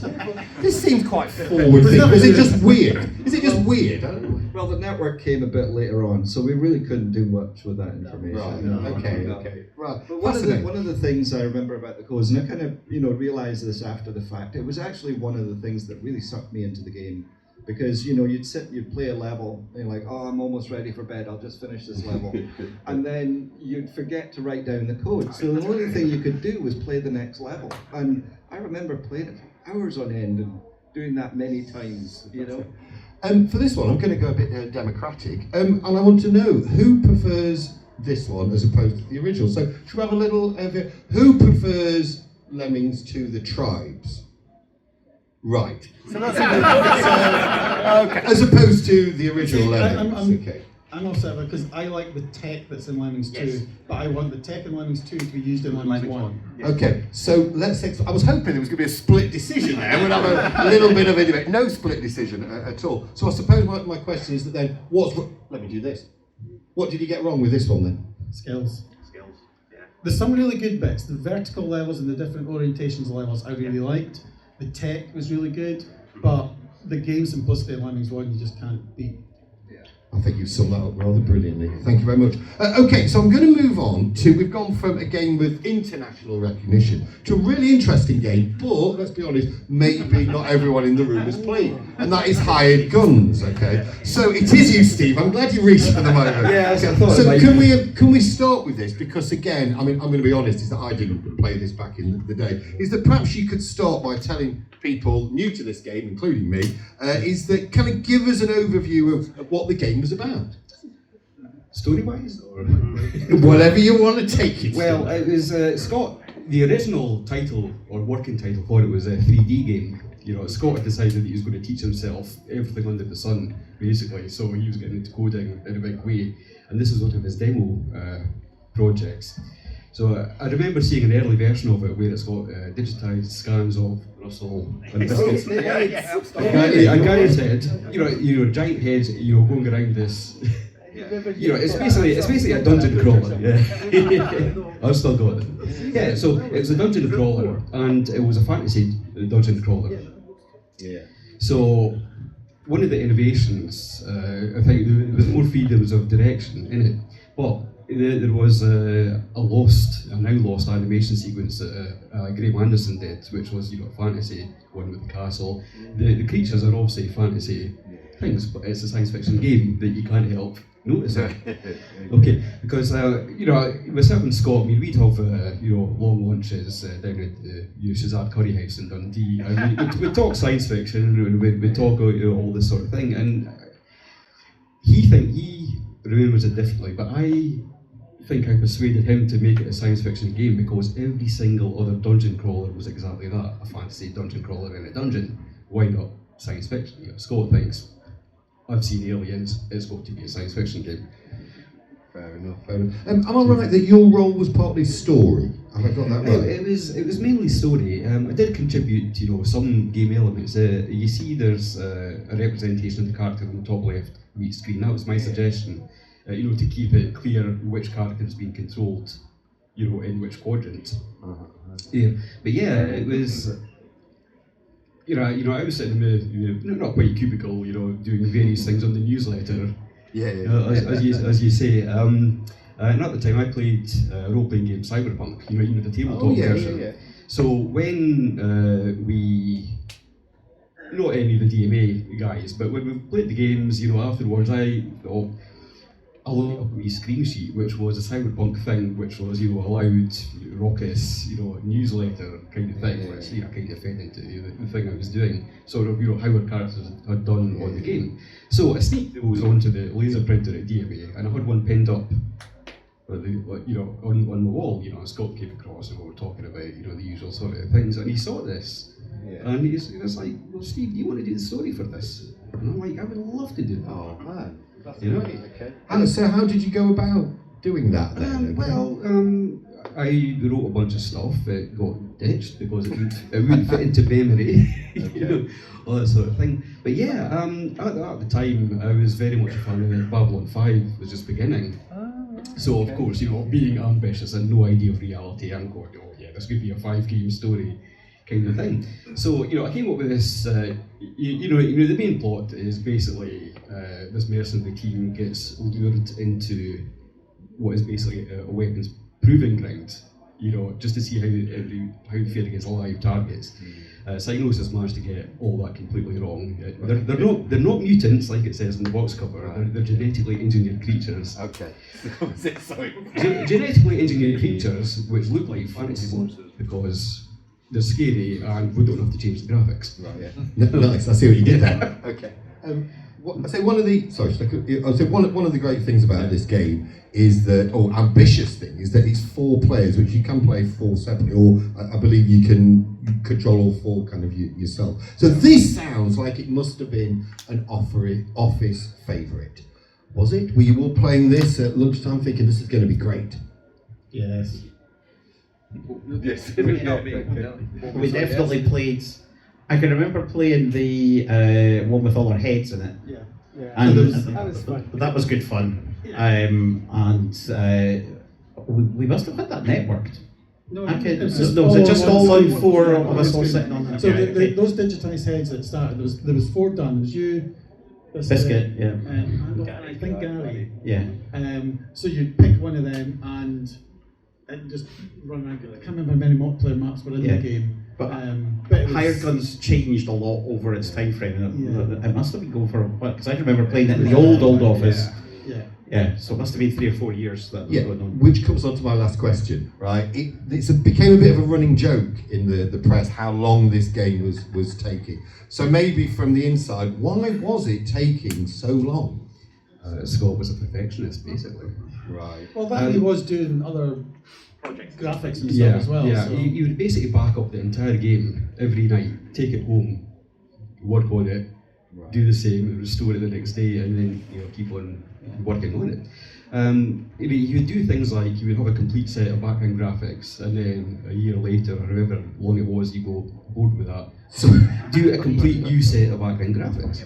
This seems quite forward thinking. Is it just weird? Is it just weird? I don't know. Well, the network came a bit later on, so we really couldn't do much with that information. Right. Okay. Right. But one of the things I remember about the codes, and I kind of realized this after the fact, it was actually one of the things that really sucked me into the game. Because you'd play a level, and you're like, oh, I'm almost ready for bed, I'll just finish this level. And then you'd forget to write down the code. So the only thing you could do was play the next level. And I remember playing it for hours on end and doing that many times, For this one, I'm going to go a bit democratic, and I want to know who prefers this one as opposed to the original. So should we have a little, who prefers Lemmings to the tribes? Right. So that's okay. As opposed to the original Lemmings. Okay. I'm upset because I like the tech that's in Lemmings 2, but I want the tech in Lemmings 2 to be used in Lemmings 1. Okay, so let's. I was hoping there was going to be a split decision there. We'd have a little bit of a debate. No split decision at all. So I suppose my question is that then, let me do this. What did you get wrong with this one then? Skills. There's some really good bits. The vertical levels and the different orientations of levels I really liked. The tech was really good, but the game simplicity in Lemmings 1 you just can't beat. I think you've summed that up rather brilliantly. Thank you very much. Okay, so I'm going to move on to, we've gone from a game with international recognition to a really interesting game, but let's be honest, maybe not everyone in the room has played, and that is Hired Guns, okay? So it is you, Steve. I'm glad you reached for the moment. Yeah, I thought so it might can we start with this? Because again, I mean, I'm going to be honest, is that I didn't play this back in the day, is that perhaps you could start by telling people new to this game, including me, is that kind of give us an overview of what the game was about. Story-wise, or Whatever you want to take it. well, it was Scott. The original title or working title for it was a 3D game. Scott had decided that he was going to teach himself everything under the sun, basically. So he was getting into coding in a big way, and this was one of his demo projects. So I remember seeing an early version of it where it's got digitised scans of Russell and biscuits. A guy said, giant heads, going around this. It's basically a dungeon crawler. Yeah, I've still got it. Yeah, so it was a dungeon crawler, and it was a fantasy dungeon crawler. Yeah. So one of the innovations, I think there was more freedoms of direction in it, but there was a now lost animation sequence that Graham Anderson did, which was a fantasy one with the castle. The creatures are obviously fantasy things, but it's a science fiction game that you can't help noticing. Okay, because myself and Scott, I mean, we'd have long lunches down at the Shazad Curry House in Dundee, and we'd talk science fiction, and we'd talk all this sort of thing, and he remembers it differently, but I think I persuaded him to make it a science fiction game because every single other dungeon crawler was exactly that, a fantasy dungeon crawler in a dungeon. Why not science fiction? Scott thinks, I've seen Aliens, it's got to be a science fiction game. Fair enough. Am I right that your role was partly story? Have I got that right? It was mainly story. I did contribute, some game elements. You see, there's a representation of the character on the top left of each screen. That was my suggestion. To keep it clear which character is being controlled, in which quadrant. Yeah, but yeah, it was. I was sitting in the not quite cubicle, doing various things on the newsletter. As you say. And at the time, I played a role-playing game, Cyberpunk. The tabletop version. Yeah. So when we, not any of the DMA guys, but when we played the games, afterwards, I thought, I looked up a wee screen sheet, which was a Cyberpunk thing, which was, a loud, raucous, newsletter kind of thing, which, kind of fed into the thing I was doing, sort of, how our characters had done on the game. So I sneaked those onto the laser printer at DMA, and I had one pinned up, on the wall, Scott came across and we were talking about, the usual sort of things, and he saw this, and he was like, well, Steve, do you want to do the story for this? And I'm like, I would love to do that. Oh, man. That's great. Okay. So how did you go about doing that then? I wrote a bunch of stuff that got ditched because it wouldn't fit into memory, all that sort of thing. But yeah, at the time I was very much a fan of Babylon 5 was just beginning. So of course, being ambitious and no idea of reality, I'm going, this could be a 5-game story kind of thing. So, I came up with this, the main plot is basically this mercenary team gets lured into what is basically a weapons proving ground, just to see how they fare against live targets. Psygnosis managed to get all that completely wrong. They're not mutants like it says in the box cover. They're genetically engineered creatures. Okay. Sorry. Genetically engineered creatures which look like fantasy monsters because they're scary and we don't have to change the graphics. Right. Yeah. Nice. I see what you did there. Okay. I say one of the great things about this game is that, or ambitious thing, is that it's 4 players, which you can play 4 separately, or I believe you can control all 4 kind of yourself. So this sounds like it must have been an office favourite. Was it? Were you all playing this at lunchtime thinking this is going to be great? Yes. Yes. We definitely played. I can remember playing the one with all our heads in it. Yeah. And that was fun. That was good fun. We must have had that networked. No, was it just all on 4 of us all sitting on that? So those digitised heads that started, there was 4 done. There was you, Biscuit, yeah. I think Gary. Yeah. So you'd pick one of them and just run around. I can't remember how many multiplayer maps were in the game. But it was, Hired Guns changed a lot over its time frame. It must have been going for because I remember playing it in the old office. Yeah. So it must have been 3 or 4 years that was going on. Which comes on to my last question, right? It became a bit of a running joke in the press how long this game was taking. So maybe from the inside, why was it taking so long? Scott was a perfectionist, basically. Right. Well, that he was doing other graphics and stuff as well. Yeah, so. you would basically back up the entire game every night, take it home, work on it, do the same, restore it the next day, and then keep on working on it. You would do things like you would have a complete set of background graphics, and then a year later, or however long it was, you go bored with that. So do a complete new set of background graphics.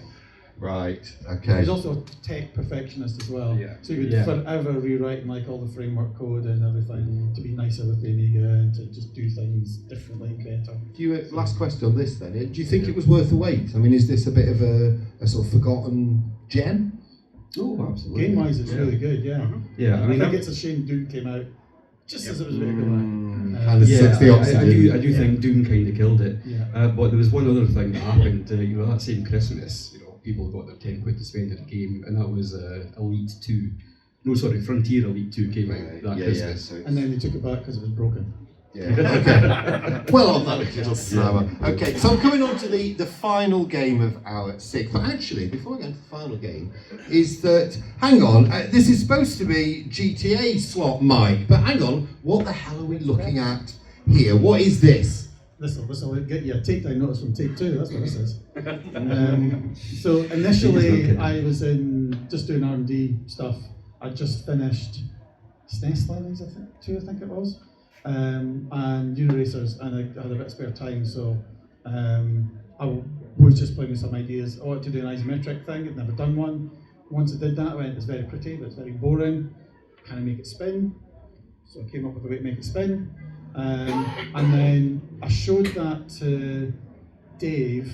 Right. Okay. He's also a tech perfectionist as well. Yeah. So he would forever rewriting like all the framework code and everything to be nicer with the Amiga and to just do things differently and better. Last question on this then. Do you think it was worth the wait? I mean, is this a bit of a sort of forgotten gem? Oh, absolutely. Game-wise, it's really good. Yeah. Yeah. I think it's a shame Doom came out just as it was ready to come out. Kind of sucks the oxygen. I do think Doom kind of killed it. Yeah. But there was one other thing that happened. That same Christmas, people got their £10 to spend at a game, and that was Elite 2. No, sorry, Frontier Elite 2 came out that Christmas. So And then they took it back because it was broken. yeah, okay. Well on that little slammer. Okay, so I'm coming on to the final game of our 6. But actually, before I go into the final game, is that, hang on, this is supposed to be GTA slot Mike, but hang on, what the hell are we looking at here? What is this? This will get you a takedown notice from Take 2, that's what this is. So initially I was just doing R&D stuff. I just finished SNES Lemmings, I think it was. And Racers, and I had a bit of spare time, so I was just playing with some ideas. I wanted to do an isometric thing, I'd never done one. Once I did that, I went, it's very pretty, but it's very boring. Can I make it spin? So I came up with a way to make it spin. And then I showed that to Dave,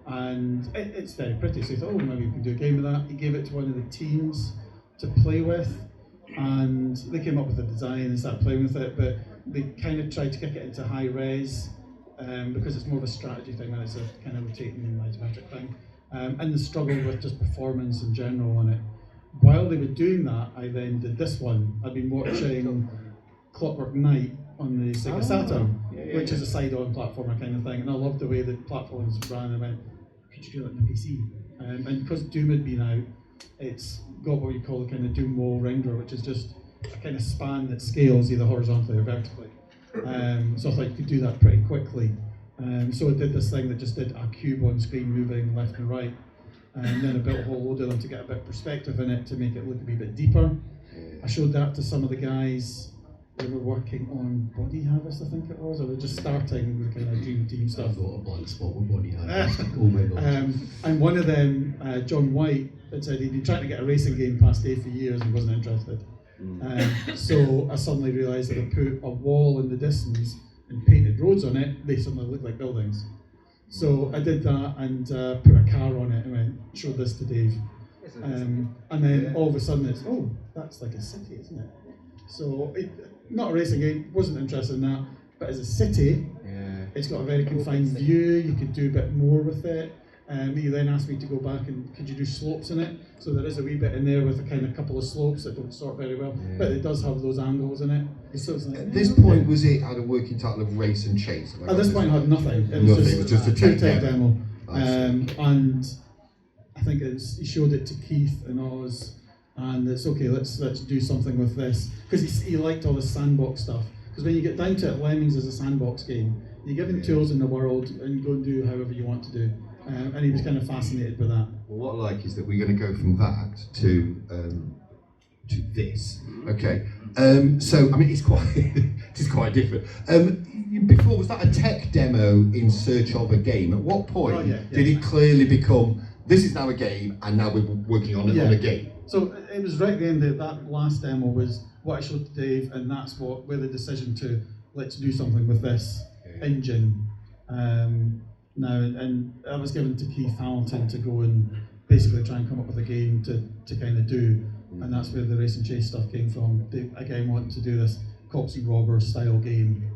and it's very pretty, so he thought, oh, maybe we can do a game with that. He gave it to one of the teams to play with, and they came up with a design and started playing with it, but they kind of tried to kick it into high res because it's more of a strategy thing than it's a kind of rotating isometric thing, and they struggled with just performance in general on it. While they were doing that, I then did this one. I'd been watching Clockwork Knight on the Sega Saturn, which is a side-on platformer kind of thing, and I loved the way the platforms ran. I went, could you do that on the PC? And because Doom had been out, it's got what you call a kind of Doom wall renderer, which is just a kind of span that scales either horizontally or vertically. So I thought you could do that pretty quickly. So I did this thing that just did a cube on screen moving left and right, and then I built a whole load of them to get a bit of perspective in it to make it look a wee bit deeper. I showed that to some of the guys. They were working on Body Harvest, I think it was, or they were just starting with kind of Dream Team stuff. I've got a blank spot with Body Harvest. Oh my god. And one of them, John White, had said he'd been trying to get a racing game past Dave for years and wasn't interested. So I suddenly realised that I put a wall in the distance and painted roads on it, they suddenly looked like buildings. So I did that and put a car on it and went, showed this to Dave. And then all of a sudden it's, oh, that's like a city, isn't it? So, not a racing game, wasn't interested in that, but as a city, it's got a very confined view, you could do a bit more with it. He then asked me to go back and could you do slopes in it? So there is a wee bit in there with a kind of couple of slopes that don't sort very well, but it does have those angles in it. So it's like, At this point, was it had a working title of Race and Chase? At this point, it had nothing. It was just a tech demo. And I think he showed it to Keith and Oz, and it's okay, let's do something with this. Because he liked all the sandbox stuff. Because when you get down to it, Lemmings is a sandbox game. You're given tools in the world and you go and do however you want to do. And he was kind of fascinated with that. Well, what I like is that we're going to go from that to this. Okay. So I mean, it's quite different. Before, was that a tech demo in search of a game? At what point did it clearly become this is now a game, and now we're working on a game? So it was right at the end of that last demo was what I showed to Dave, and that's where the decision to let's do something with this engine. Now, and I was given to Keith Hamilton to go and basically try and come up with a game to kind of do, and that's where the race and chase stuff came from. They again wanted to do this cops and robbers style game.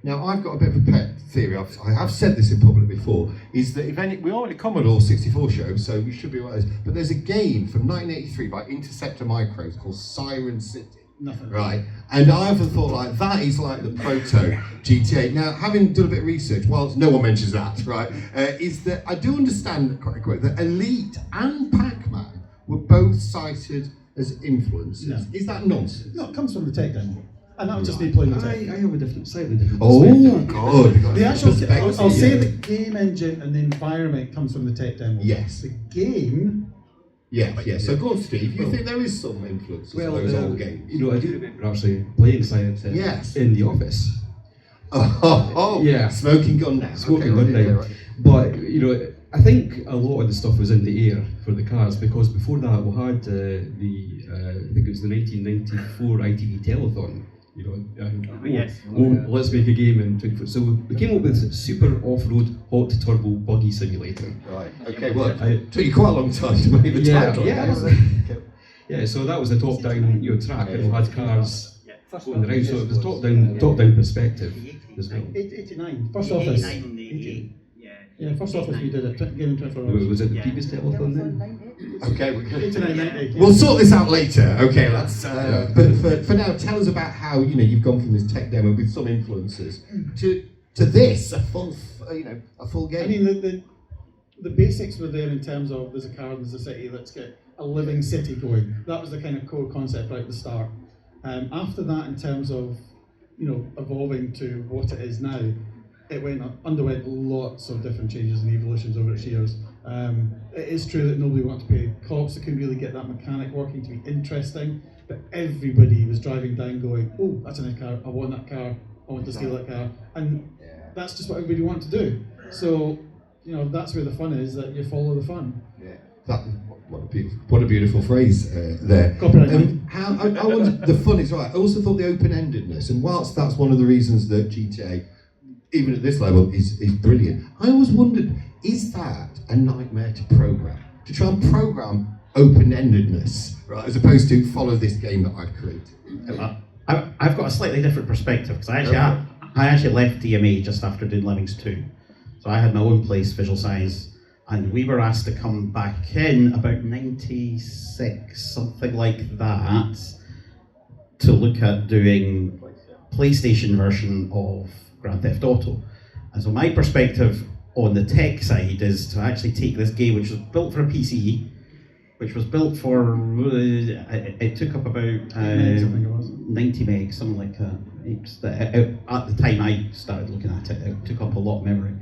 Now I've got a bit of a pet theory. I have said this in public before. Is that we are in a Commodore 64 show, so we should be right. But there's a game from 1983 by Interceptor Micros called Siren City. Nothing. Right, and I often thought like that is like the proto GTA. Now, having done a bit of research, whilst no one mentions that, right, is that I do understand quite quick that Elite and Pac-Man were both cited as influences. No. Is that nonsense? No, it comes from the tech demo. And that was just me playing the tech. I have a slightly different God. The actual, I'll say the game engine and the environment comes from the tech demo. Yes. The game. Yeah. So go on, Steve. You think there is some influence of those old games? You know, I do remember actually playing Silent Hill in the office. Yeah. Smoking gun now. Smoking gun now. Right. But you know, I think a lot of the stuff was in the air for the cars because before that we had I think it was the 1994 ITV Telethon. You know, let's make a game in 24. So we came up with Super Off-Road Hot Turbo Buggy Simulator. Right. Okay. Well, it took you quite a long time to make the title. Yeah. So that was the top-down track, and we had cars going around. So it was top-down perspective as well. 89. First office. 89. Yeah, first office we did it, Game in 24 Hours. Was it the previous telephone then? Okay, we're 89.90. We'll sort this out later. Okay, lads. But for now, tell us about how you've gone from this tech demo with some influences to this, a full game. I mean, the basics were there in terms of there's a car, there's a city, let's get a living city going. That was the kind of core concept right at the start. After that, in terms of evolving to what it is now, it underwent lots of different changes and evolutions over its years. It is true that nobody wanted to pay cops, they couldn't really get that mechanic working to be interesting, but everybody was driving down going, oh, that's a nice car, I want that car, I want to steal that car, and that's just what everybody wanted to do. So, that's where the fun is, that you follow the fun. Yeah. What a beautiful phrase there. I wonder, the fun is right. I also thought the open-endedness, and whilst that's one of the reasons that GTA, even at this level, is brilliant, I always wondered, is that a nightmare to program? To try and program open-endedness, right, as opposed to follow this game that I've created? I've got a slightly different perspective, because I actually left DMA just after doing Lemmings 2. So I had my own place, Visual Science, and we were asked to come back in about 96, something like that, to look at doing PlayStation version of Grand Theft Auto. And so my perspective on the tech side is to actually take this game, which was built for a PC, which was built for, it took up about 90 meg, something like that. At the time I started looking at it, it took up a lot of memory.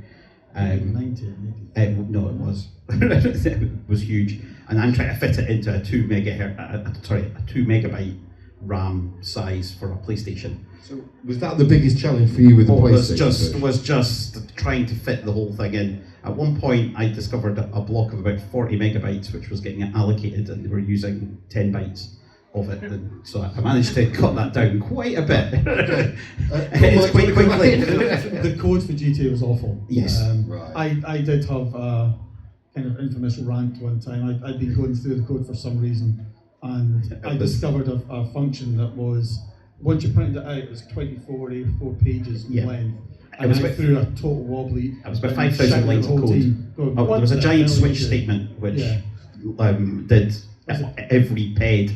90. No, it was. It was huge. And I'm trying to fit it into a 2 megabyte RAM size for a PlayStation. So was that the biggest challenge for you with the PlayStation? Was just trying to fit the whole thing in. At one point, I discovered a block of about 40 megabytes, which was getting allocated, and they were using 10 bytes of it. And so I managed to cut that down quite a bit. It's quite quickly. The code for GTA was awful. Yes. Right. I did have a kind of infamous rant one time. I'd been going through the code for some reason, and I discovered a function that was, once you printed it out, it was 84 pages in length. And I threw a total wobbly. It was about 5,000 lines of code. There was a giant switch statement which did every ped.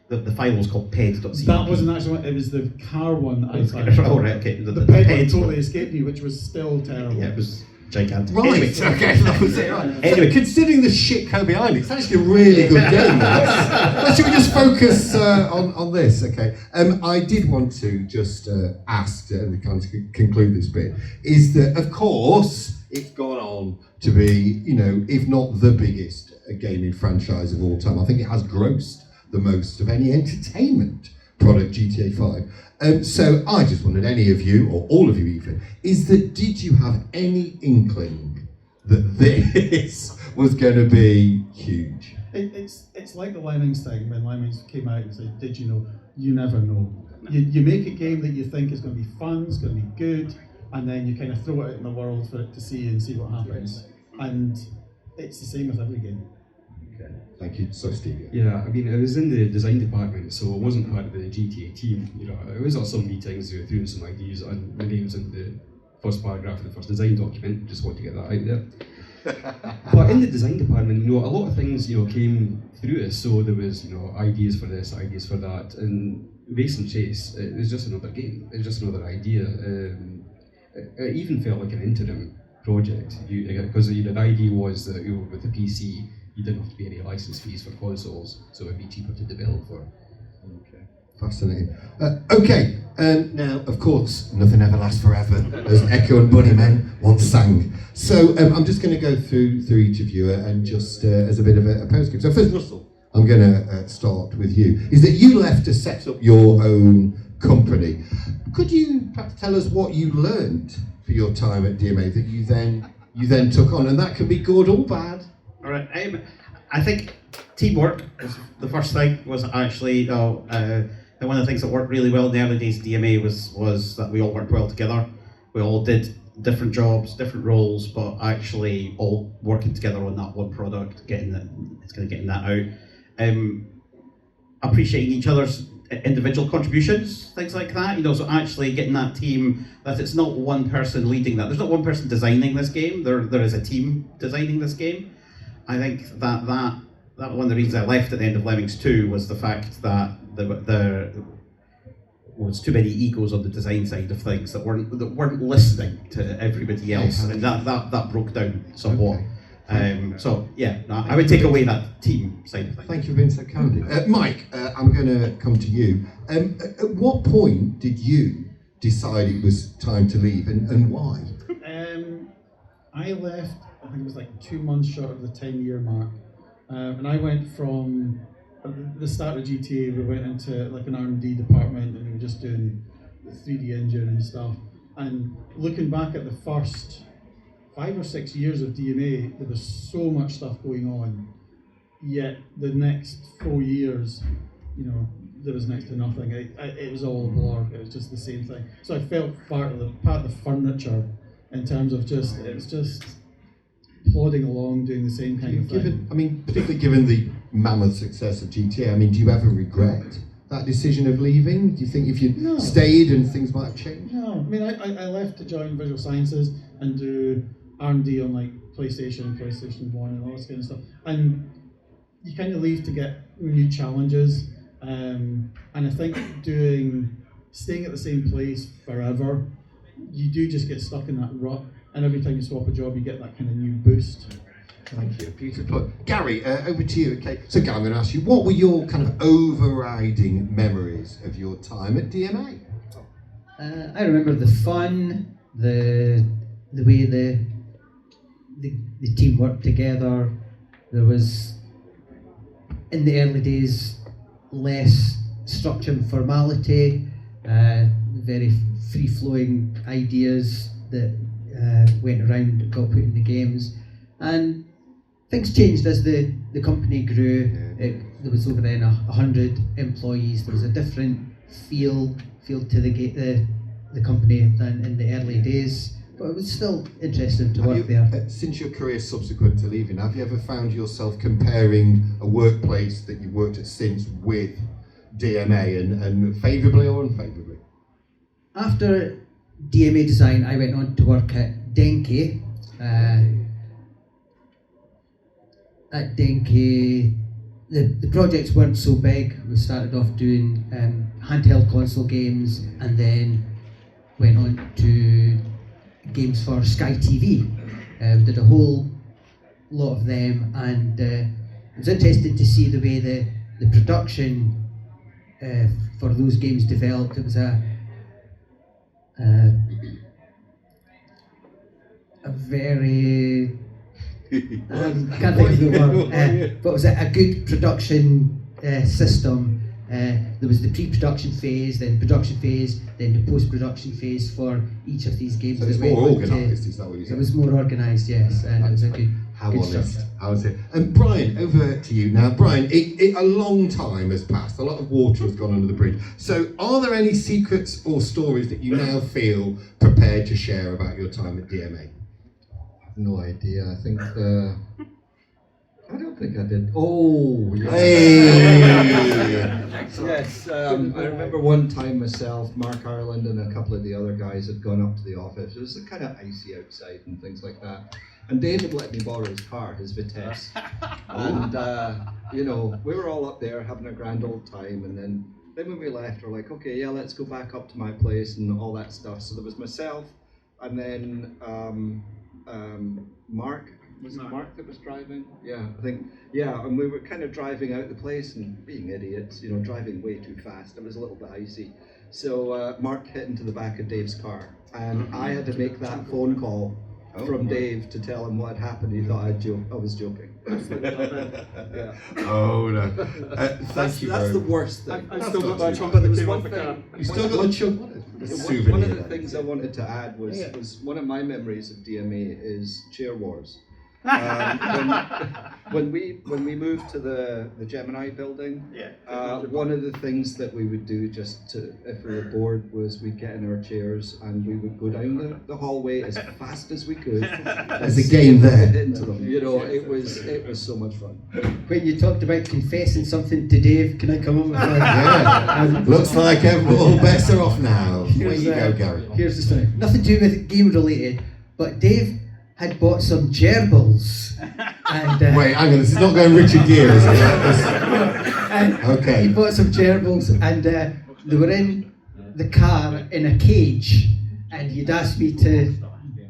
The file was called ped.cpp. That wasn't actually one, it was the car one that I found. Oh, right, okay. The ped one totally escaped me, which was still terrible. Yeah, it was gigantic. Right, anyway, okay, that was it. Right. Anyway, considering the shit code behind it, it's actually a really good game. But should we just focus on this? Okay. I did want to just ask, and kind of conclude this bit, is that, of course, it's gone on to be, if not the biggest gaming franchise of all time. I think it has grossed the most of any entertainment product, GTA 5. So I just wondered, any of you, or all of you even, did you have any inkling that this was going to be huge? It's like the Lemmings thing, when Lemmings came out and said, did you know? You never know. You make a game that you think is going to be fun, it's going to be good, and then you kind of throw it out in the world for it to see and see what happens. And it's the same with every game. Okay. Thank you. So, Steve. Yeah, I mean, I was in the design department, so I wasn't part of the GTA team. I was at some meetings, threw in some ideas, and my name's in the first paragraph of the first design document. Just want to get that out there. But in the design department, a lot of things, came through us. So there was, ideas for this, ideas for that, and Race and Chase, it was just another game. It was just another idea. It even felt like an interim project, because the idea was that with the PC, you didn't have to pay any license fees for consoles, so it'd be cheaper to develop for. Okay, fascinating. Okay, now of course nothing ever lasts forever, as Echo and Bunnymen once sang. So I'm just going to go through each of you and just as a bit of a postscript. So first, Russell, I'm going to start with you. Is that you left to set up your own company? Could you perhaps tell us what you learned for your time at DMA that you then took on, and that can be good or bad? All right. I think teamwork was the first thing. Was actually one of the things that worked really well in the early days of DMA was that we all worked well together. We all did different jobs, different roles, but actually all working together on that one product, getting that out. Appreciating each other's individual contributions, things like that. So actually getting that team, that it's not one person leading that. There's not one person designing this game. There is a team designing this game. I think that one of the reasons I left at the end of Lemmings 2 was the fact that there was too many egos on the design side of things that weren't listening to everybody else, and that broke down somewhat. So yeah, no, I would take away that team side of things. Thank you for being so candid. Mike, I'm going to come to you. At what point did you decide it was time to leave, and why? I left, I think it was like 2 months short of the 10-year mark. And I went from the start of GTA, we went into like an R&D department and we were just doing the 3D engine and stuff. And looking back at the first 5 or 6 years of DMA, there was so much stuff going on. Yet the next 4 years, there was next to nothing. It was all a blur. It was just the same thing. So I felt part of the furniture in terms of it was just plodding along, doing the same kind of thing. Particularly given the mammoth success of GTA, do you ever regret that decision of leaving? Do you think if you stayed and things might have changed? No, I left to join Visual Sciences and do R&D on like PlayStation 1 and all this kind of stuff. And you kind of leave to get new challenges. And I think staying at the same place forever, you do just get stuck in that rut. And every time you swap a job, you get that kind of new boost. Thank you, beautiful. Gary, over to you. Okay, so Gary, I'm going to ask you, what were your kind of overriding memories of your time at DMA? I remember the fun, the way the team worked together. There was, in the early days, less structure and formality, very free-flowing ideas that went around, got put in the games, and things changed as the company grew. There was over then 100 employees. There was a different feel to the company than in the early days, but it was still interesting to work there. Since your career subsequent to leaving, have you ever found yourself comparing a workplace that you've worked at since with DMA, and favourably or unfavourably? After DMA design, I went on to work at Denki. At Denki, the projects weren't so big. We started off doing handheld console games, and then went on to games for Sky TV. Did a whole lot of them, and it was interesting to see the way the production for those games developed. It was a very I can't think of the word, but it was a good production system. There was the pre-production phase, then production phase, then the post-production phase for each of these games. So it's more organised, is that what you said? It was more organised, yes, and it was a good. How honest? How is it? And Brian, over to you now. Brian, a long time has passed. A lot of water has gone under the bridge. So, are there any secrets or stories that you now feel prepared to share about your time at DMA? No idea. I think I don't think I did. Oh, yes. Hey. Yes, I remember one time myself, Mark Ireland and a couple of the other guys had gone up to the office. It was kind of icy outside and things like that. And David let me borrow his car, his Vitesse. And, we were all up there having a grand old time. And then when we left, we're like, okay, yeah, let's go back up to my place and all that stuff. So there was myself, and then Mark. Was it Mark that was driving? Yeah, I think, and we were kind of driving out the place and being idiots, driving way too fast. It was a little bit icy. So Mark hit into the back of Dave's car, and I had to make that phone call from Dave to tell him what had happened. He thought I was joking. Yeah. Oh no. That's the worst thing. I still got that chunk that came off the car. You still got the chunk? One of the things I wanted to add was one of my memories of DMA is Chair Wars. When we moved to the Gemini building, one of the things that we would do if we were bored was we'd get in our chairs and we would go down the hallway as fast as we could. There's a game there. Into them. You know, it was so much fun. When you talked about confessing something to Dave, can I come up with that? Yeah. Looks like all bets are off now. Where you go, Gary? Here's the story. Nothing to do with game related, but Dave had bought some gerbils. And, Wait, hang on, this is not going Richard Gere, is it? and Okay. he bought some gerbils, and they were in the car in a cage, and he'd asked me to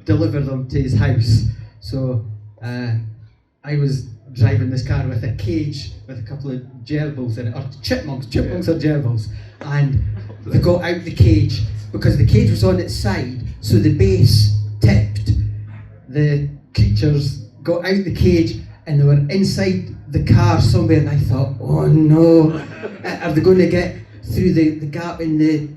deliver them to his house. So I was driving this car with a cage with a couple of gerbils in it, or chipmunks or gerbils, and they got out the cage because the cage was on its side, so the base tipped. The creatures got out the cage and they were inside the car somewhere, and I thought, oh no, are they going to get through the gap in the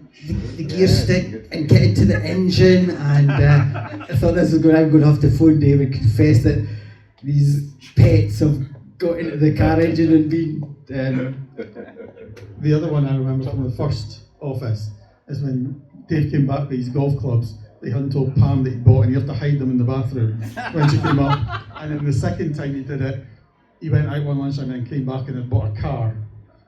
gear stick and get into the engine? And I thought I'm going to have to phone Dave and confess that these pets have got into the car engine and been... The other one I remember from the first office is when Dave came back with his golf clubs. They hadn't told Pam that he bought, and he had to hide them in the bathroom when she came up. And then the second time he did it, he went out one lunchtime and then came back and had bought a car.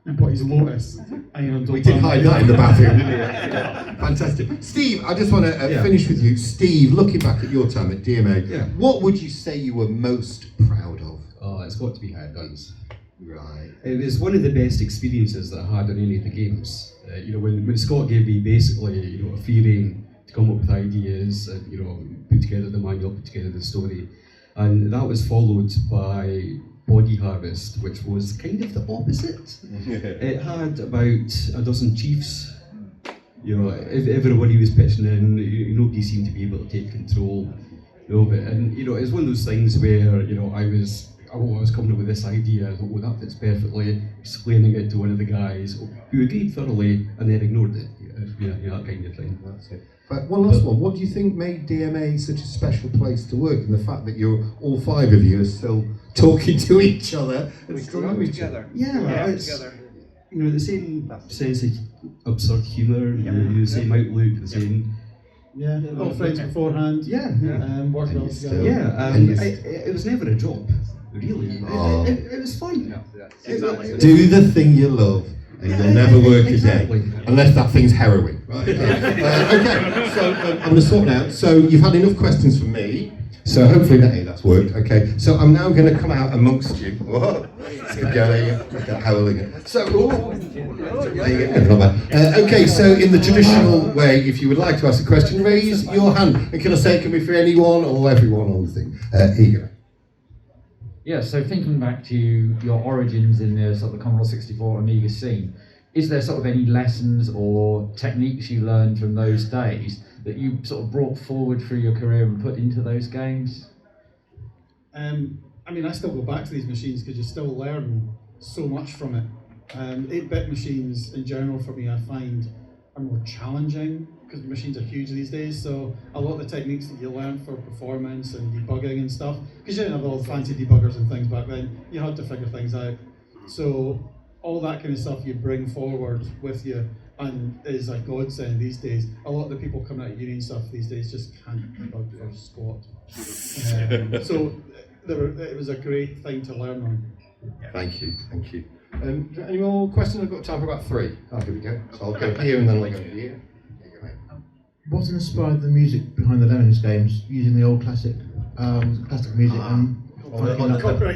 He bought his Lotus. And We did hide that in the bathroom, didn't we? Fantastic. Steve, I just want to finish with you. Steve, looking back at your time at DMA, what would you say you were most proud of? Oh, it's got to be Guns. Right. It was one of the best experiences that I had in any of the games. When Scott gave me basically a free rein to come up with ideas and put together the manual, put together the story, and that was followed by Body Harvest, which was kind of the opposite. It had about a dozen chiefs. Everybody was pitching in. Nobody seemed to be able to take control of it, and it was one of those things where I was coming up with this idea. I thought, oh, that fits perfectly. Explaining it to one of the guys who agreed thoroughly and then ignored it. That kind of thing. That's it. But one last one. What do you think made DMA such a special place to work, and the fact that all five of you are still talking to each other and still know each other? Yeah, it's the same sense of absurd humour, the same outlook, the same. Yeah, all friends beforehand. Working all together. It was never a job, really. Oh. It was fun. Do the thing you love, and you'll never work again, unless that thing's heroin. Right. Okay, so I'm going to sort now. So you've had enough questions from me. So hopefully that's worked. Okay, so I'm now going to come out amongst you. Whoa. There you go. Look at howling. So, there you go. Okay, so in the traditional way, if you would like to ask a question, raise your hand. And can I say it can be for anyone or everyone on the thing? Here you go. Yeah, so thinking back to your origins in the sort of the Commodore 64 Amiga scene, is there sort of any lessons or techniques you learned from those days that you sort of brought forward through your career and put into those games? I still go back to these machines because you still learn so much from it. 8-bit machines in general for me I find are more challenging because the machines are huge these days, so a lot of the techniques that you learn for performance and debugging and stuff, because you didn't have all the fancy debuggers and things back then, you had to figure things out. So all that kind of stuff you bring forward with you and is a godsend these days. A lot of the people coming out of uni and stuff these days just can't debug for squat. So it was a great thing to learn on. Thank you. Any more questions? I've got time for about 3. Oh, here we go. So I'll go here and then I'll go here. What inspired the music behind the Lemmings games, using the old classic music?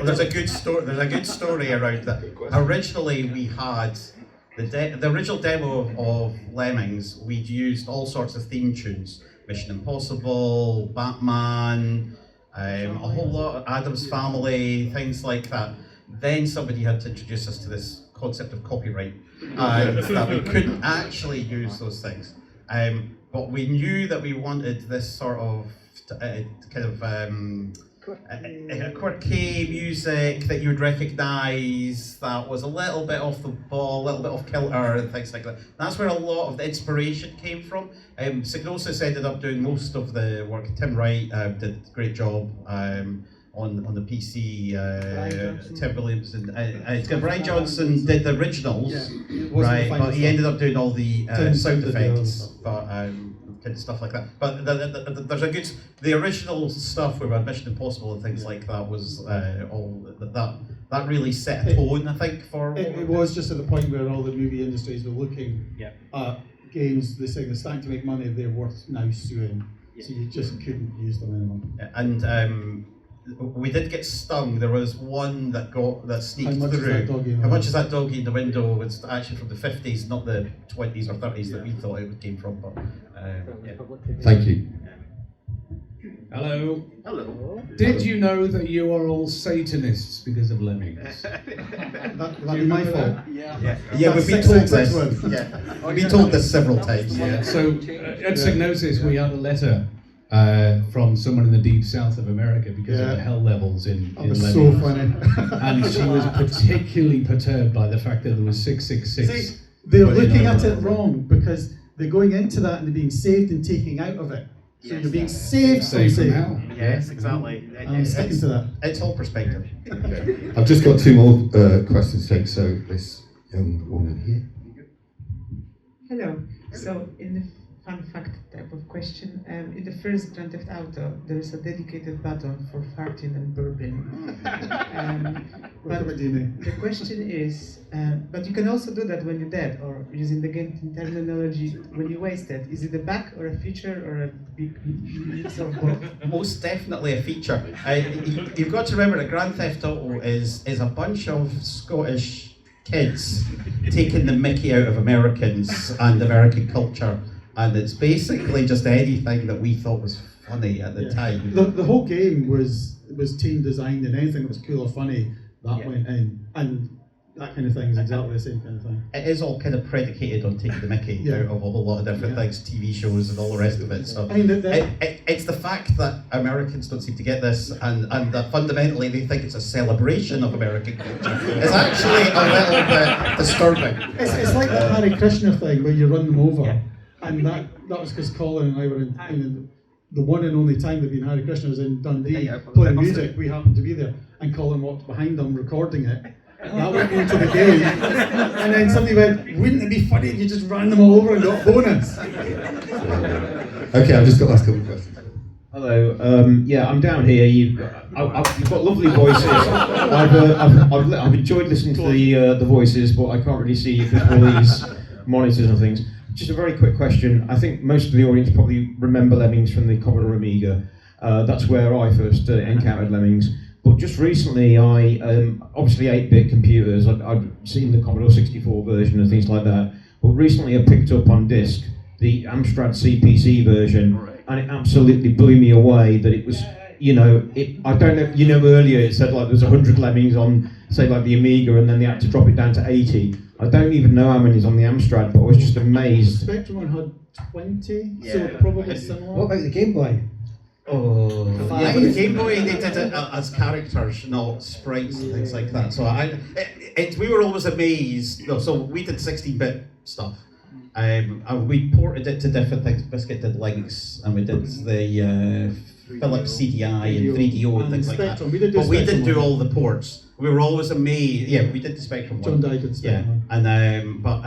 There's a good story. There's a good story around that. Originally, we had the original demo of Lemmings. We'd used all sorts of theme tunes: Mission Impossible, Batman, a whole lot of Addams Family, things like that. Then somebody had to introduce us to this concept of copyright, and that we couldn't actually use those things. But we knew that we wanted this sort of quirky music that you would recognise that was a little bit off the ball, a little bit off kilter and things like that. That's where a lot of the inspiration came from. Psygnosis ended up doing most of the work. Tim Wright did a great job. on the PC. Tim Williams and it's got Brian Johnson did the originals, right? But he ended up doing all the sound effects, but kind of stuff like that. But there's a good the original stuff with Mission Impossible and things like that was all that really set a tone, I think, for. It was just at the point where all the movie industries were looking at games. They're saying they're starting to make money. They're worth now suing, so you just couldn't use them anymore. And we did get stung. There was one that sneaked through. How much is that doggy in the window? It's actually from the 50s, not the 20s or 30s that we thought it came from. But Thank you. Hello. Hello. Did you know that you are all Satanists because of Lemmings? That'd be my fault. Yeah, we've been told this. Yeah, we've been told this several times. Yeah. So at Psygnosis we had a letter from someone in the deep south of America because of the hell levels in That was Lemmings. so funny. And she was particularly perturbed by the fact that there was 666. See, they're looking at it wrong because they're going into that and they're being saved and taking out of it. So you're being saved from hell. Yes, exactly. I'm sticking to that. It's all perspective. I've just got two more questions to take. So this young woman here. Hello. So in the fun fact type of question, in the first Grand Theft Auto, there is a dedicated button for farting and burping. But the question is, but you can also do that when you're dead, or using the game terminology, when you wasted. Is it a bug or a feature or a big mix of both? Most definitely a feature. You've got to remember that Grand Theft Auto is a bunch of Scottish kids taking the mickey out of Americans and American culture. And it's basically just anything that we thought was funny at the time. The whole game was team designed, and anything that was cool or funny that went in, and that kind of thing is exactly the same kind of thing. It is all kind of predicated on taking the mickey out of a whole lot of different things, TV shows and all the rest of it. So I mean, it's the fact that Americans don't seem to get this, and that fundamentally they think it's a celebration of American culture. It's actually a little bit disturbing. It's like the Hare Krishna thing where you run them over. And that was because Colin and I were in the one and only time that been Hare Krishna was in Dundee playing music. We happened to be there, and Colin walked behind them recording it. That went into the game, and then somebody went, "Wouldn't it be funny if you just ran them all over and got bonus?" Okay, I've just got last couple of questions. Hello. Yeah, I'm down here. You've got lovely voices. I've enjoyed listening to the voices, but I can't really see you because of all these monitors and things. Just a very quick question. I think most of the audience probably remember Lemmings from the Commodore Amiga. That's where I first encountered Lemmings. But just recently, I obviously 8-bit computers. I've seen the Commodore 64 version and things like that. But recently, I picked up on disc the Amstrad CPC version, and it absolutely blew me away. That it was, I don't know. Earlier it said like there's 100 Lemmings on, say like the Amiga, and then they had to drop it down to 80. I don't even know how many is on the Amstrad, but I was just amazed. Spectrum one had 20, so probably similar. What about the Game Boy? Oh, yeah, but the Game Boy, they did it as characters, not sprites and things like that. So we were always amazed. No, so we did 16-bit stuff. And we ported it to different things. Biscuit did Lynx, and we did the Philips CDI and 3DO and things like that. But we didn't do all the ports. We were always amazed. Yeah, we did the Spectrum one. John Dye did Spectrum. Yeah, and but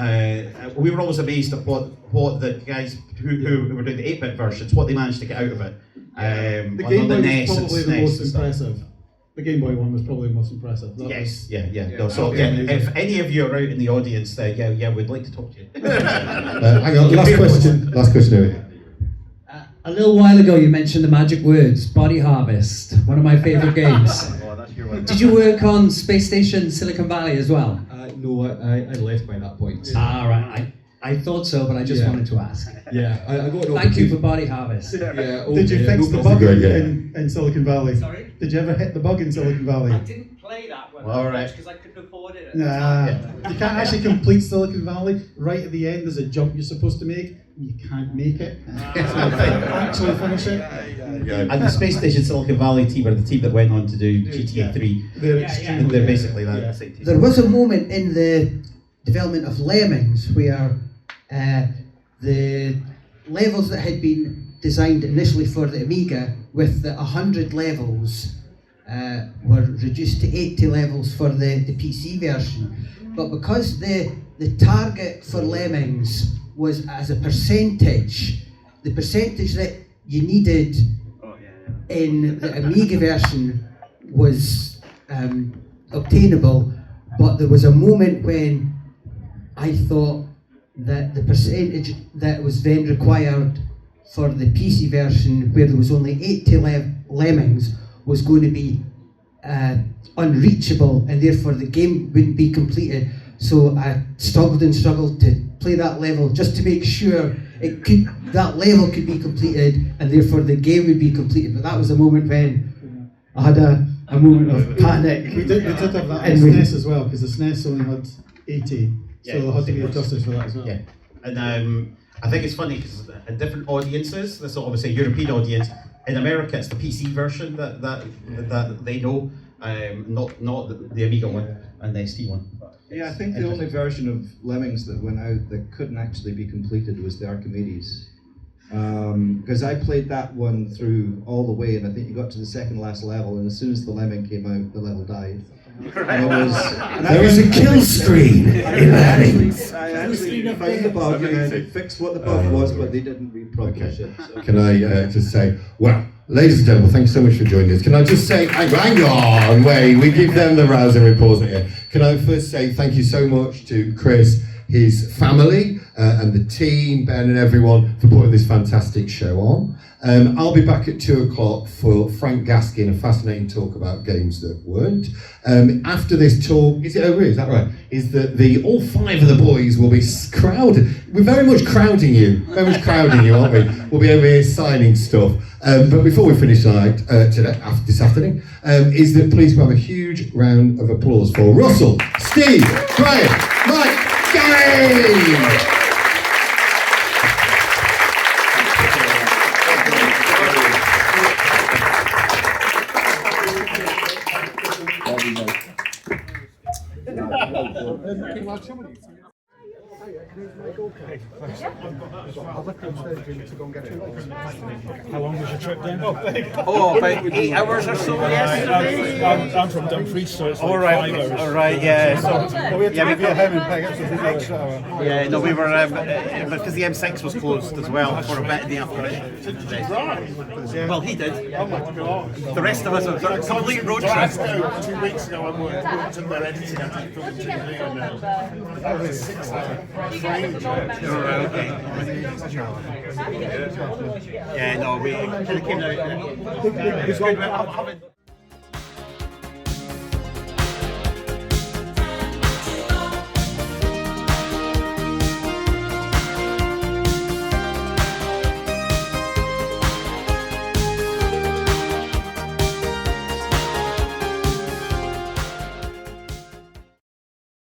we were always amazed at what the guys who were doing the 8-bit versions, what they managed to get out of it. The Game Boy was probably the most impressive. The Game Boy one was probably the most impressive. If any of you are out in the audience, there, we'd like to talk to you. Hang on, last question over here. A little while ago, you mentioned the magic words, Body Harvest, one of my favourite games. Did you work on Space Station Silicon Valley as well? No, I left by that point. Ah, right. I thought so, but I just wanted to ask. Yeah, I got an Thank you for Body Harvest. Did you fix the bug in Silicon Valley? Sorry? Did you ever hit the bug in Silicon Valley? I didn't play that one because I couldn't afford it. Nah, you can't actually complete Silicon Valley. Right at the end, there's a jump you're supposed to make. You can't make it. Actually finish it. And the Space Station Silicon Valley team are the team that went on to do GTA 3. They're basically that same team. There was a moment in the development of Lemmings where the levels that had been designed initially for the Amiga with the 100 levels were reduced to 80 levels for the PC version. But because the target for Lemmings was as a percentage, the percentage that you needed in the Amiga version was obtainable, but there was a moment when I thought that the percentage that was then required for the PC version, where there was only 80 Lemmings, was going to be unreachable, and therefore the game wouldn't be completed. So I struggled and struggled to play that level just to make sure that level could be completed, and therefore the game would be completed. But that was a moment when I had a moment of panic. We did have that on SNES as well, because the SNES only had 80, so there had to be adjusters for that as well. Yeah, and I think it's funny because in different audiences, this is obviously a European audience. In America, it's the PC version that they know, not the Amiga one and the ST one. Yeah, I think the only version of Lemmings that went out that couldn't actually be completed was the Archimedes. Because I played that one through all the way, and I think you got to the second last level, and as soon as the Lemming came out, the level died. There was a kill screen in Lemmings. I actually found the bug and then fixed what the bug was, but they didn't republish it. So. Can I just say, well, ladies and gentlemen, thanks so much for joining us. Can I just say, hang on, wait, we give them the rousing report here. Can I first say thank you so much to Chris, his family, and the team, Ben and everyone, for putting this fantastic show on. I'll be back at 2 o'clock for Frank Gaskin, a fascinating talk about games that weren't. After this talk, is it over? Is that right? Is that all 5 of the boys will be crowded. We're very much crowding you, aren't we? We'll be over here signing stuff. But before we finish tonight, this afternoon, is that please have a huge round of applause for Russell, Steve, Brian, Mike, Gary! How long was your trip down? Oh, about 8 hours or so yesterday. I'm from Dumfries, so it's like all right, 5 hours. all right, yeah. So, we had to yeah, give you a Hammond peg up to the extra hour. Yeah, no, we were because the M6 was closed as well for a bit in the afternoon. Well, he did. Oh my god! The rest of us were a complete road trip. 2 weeks ago, I worked in their editing. I think from the TV now. That was a 6-hour train trip. Yeah, no, we kind of came out. It was good.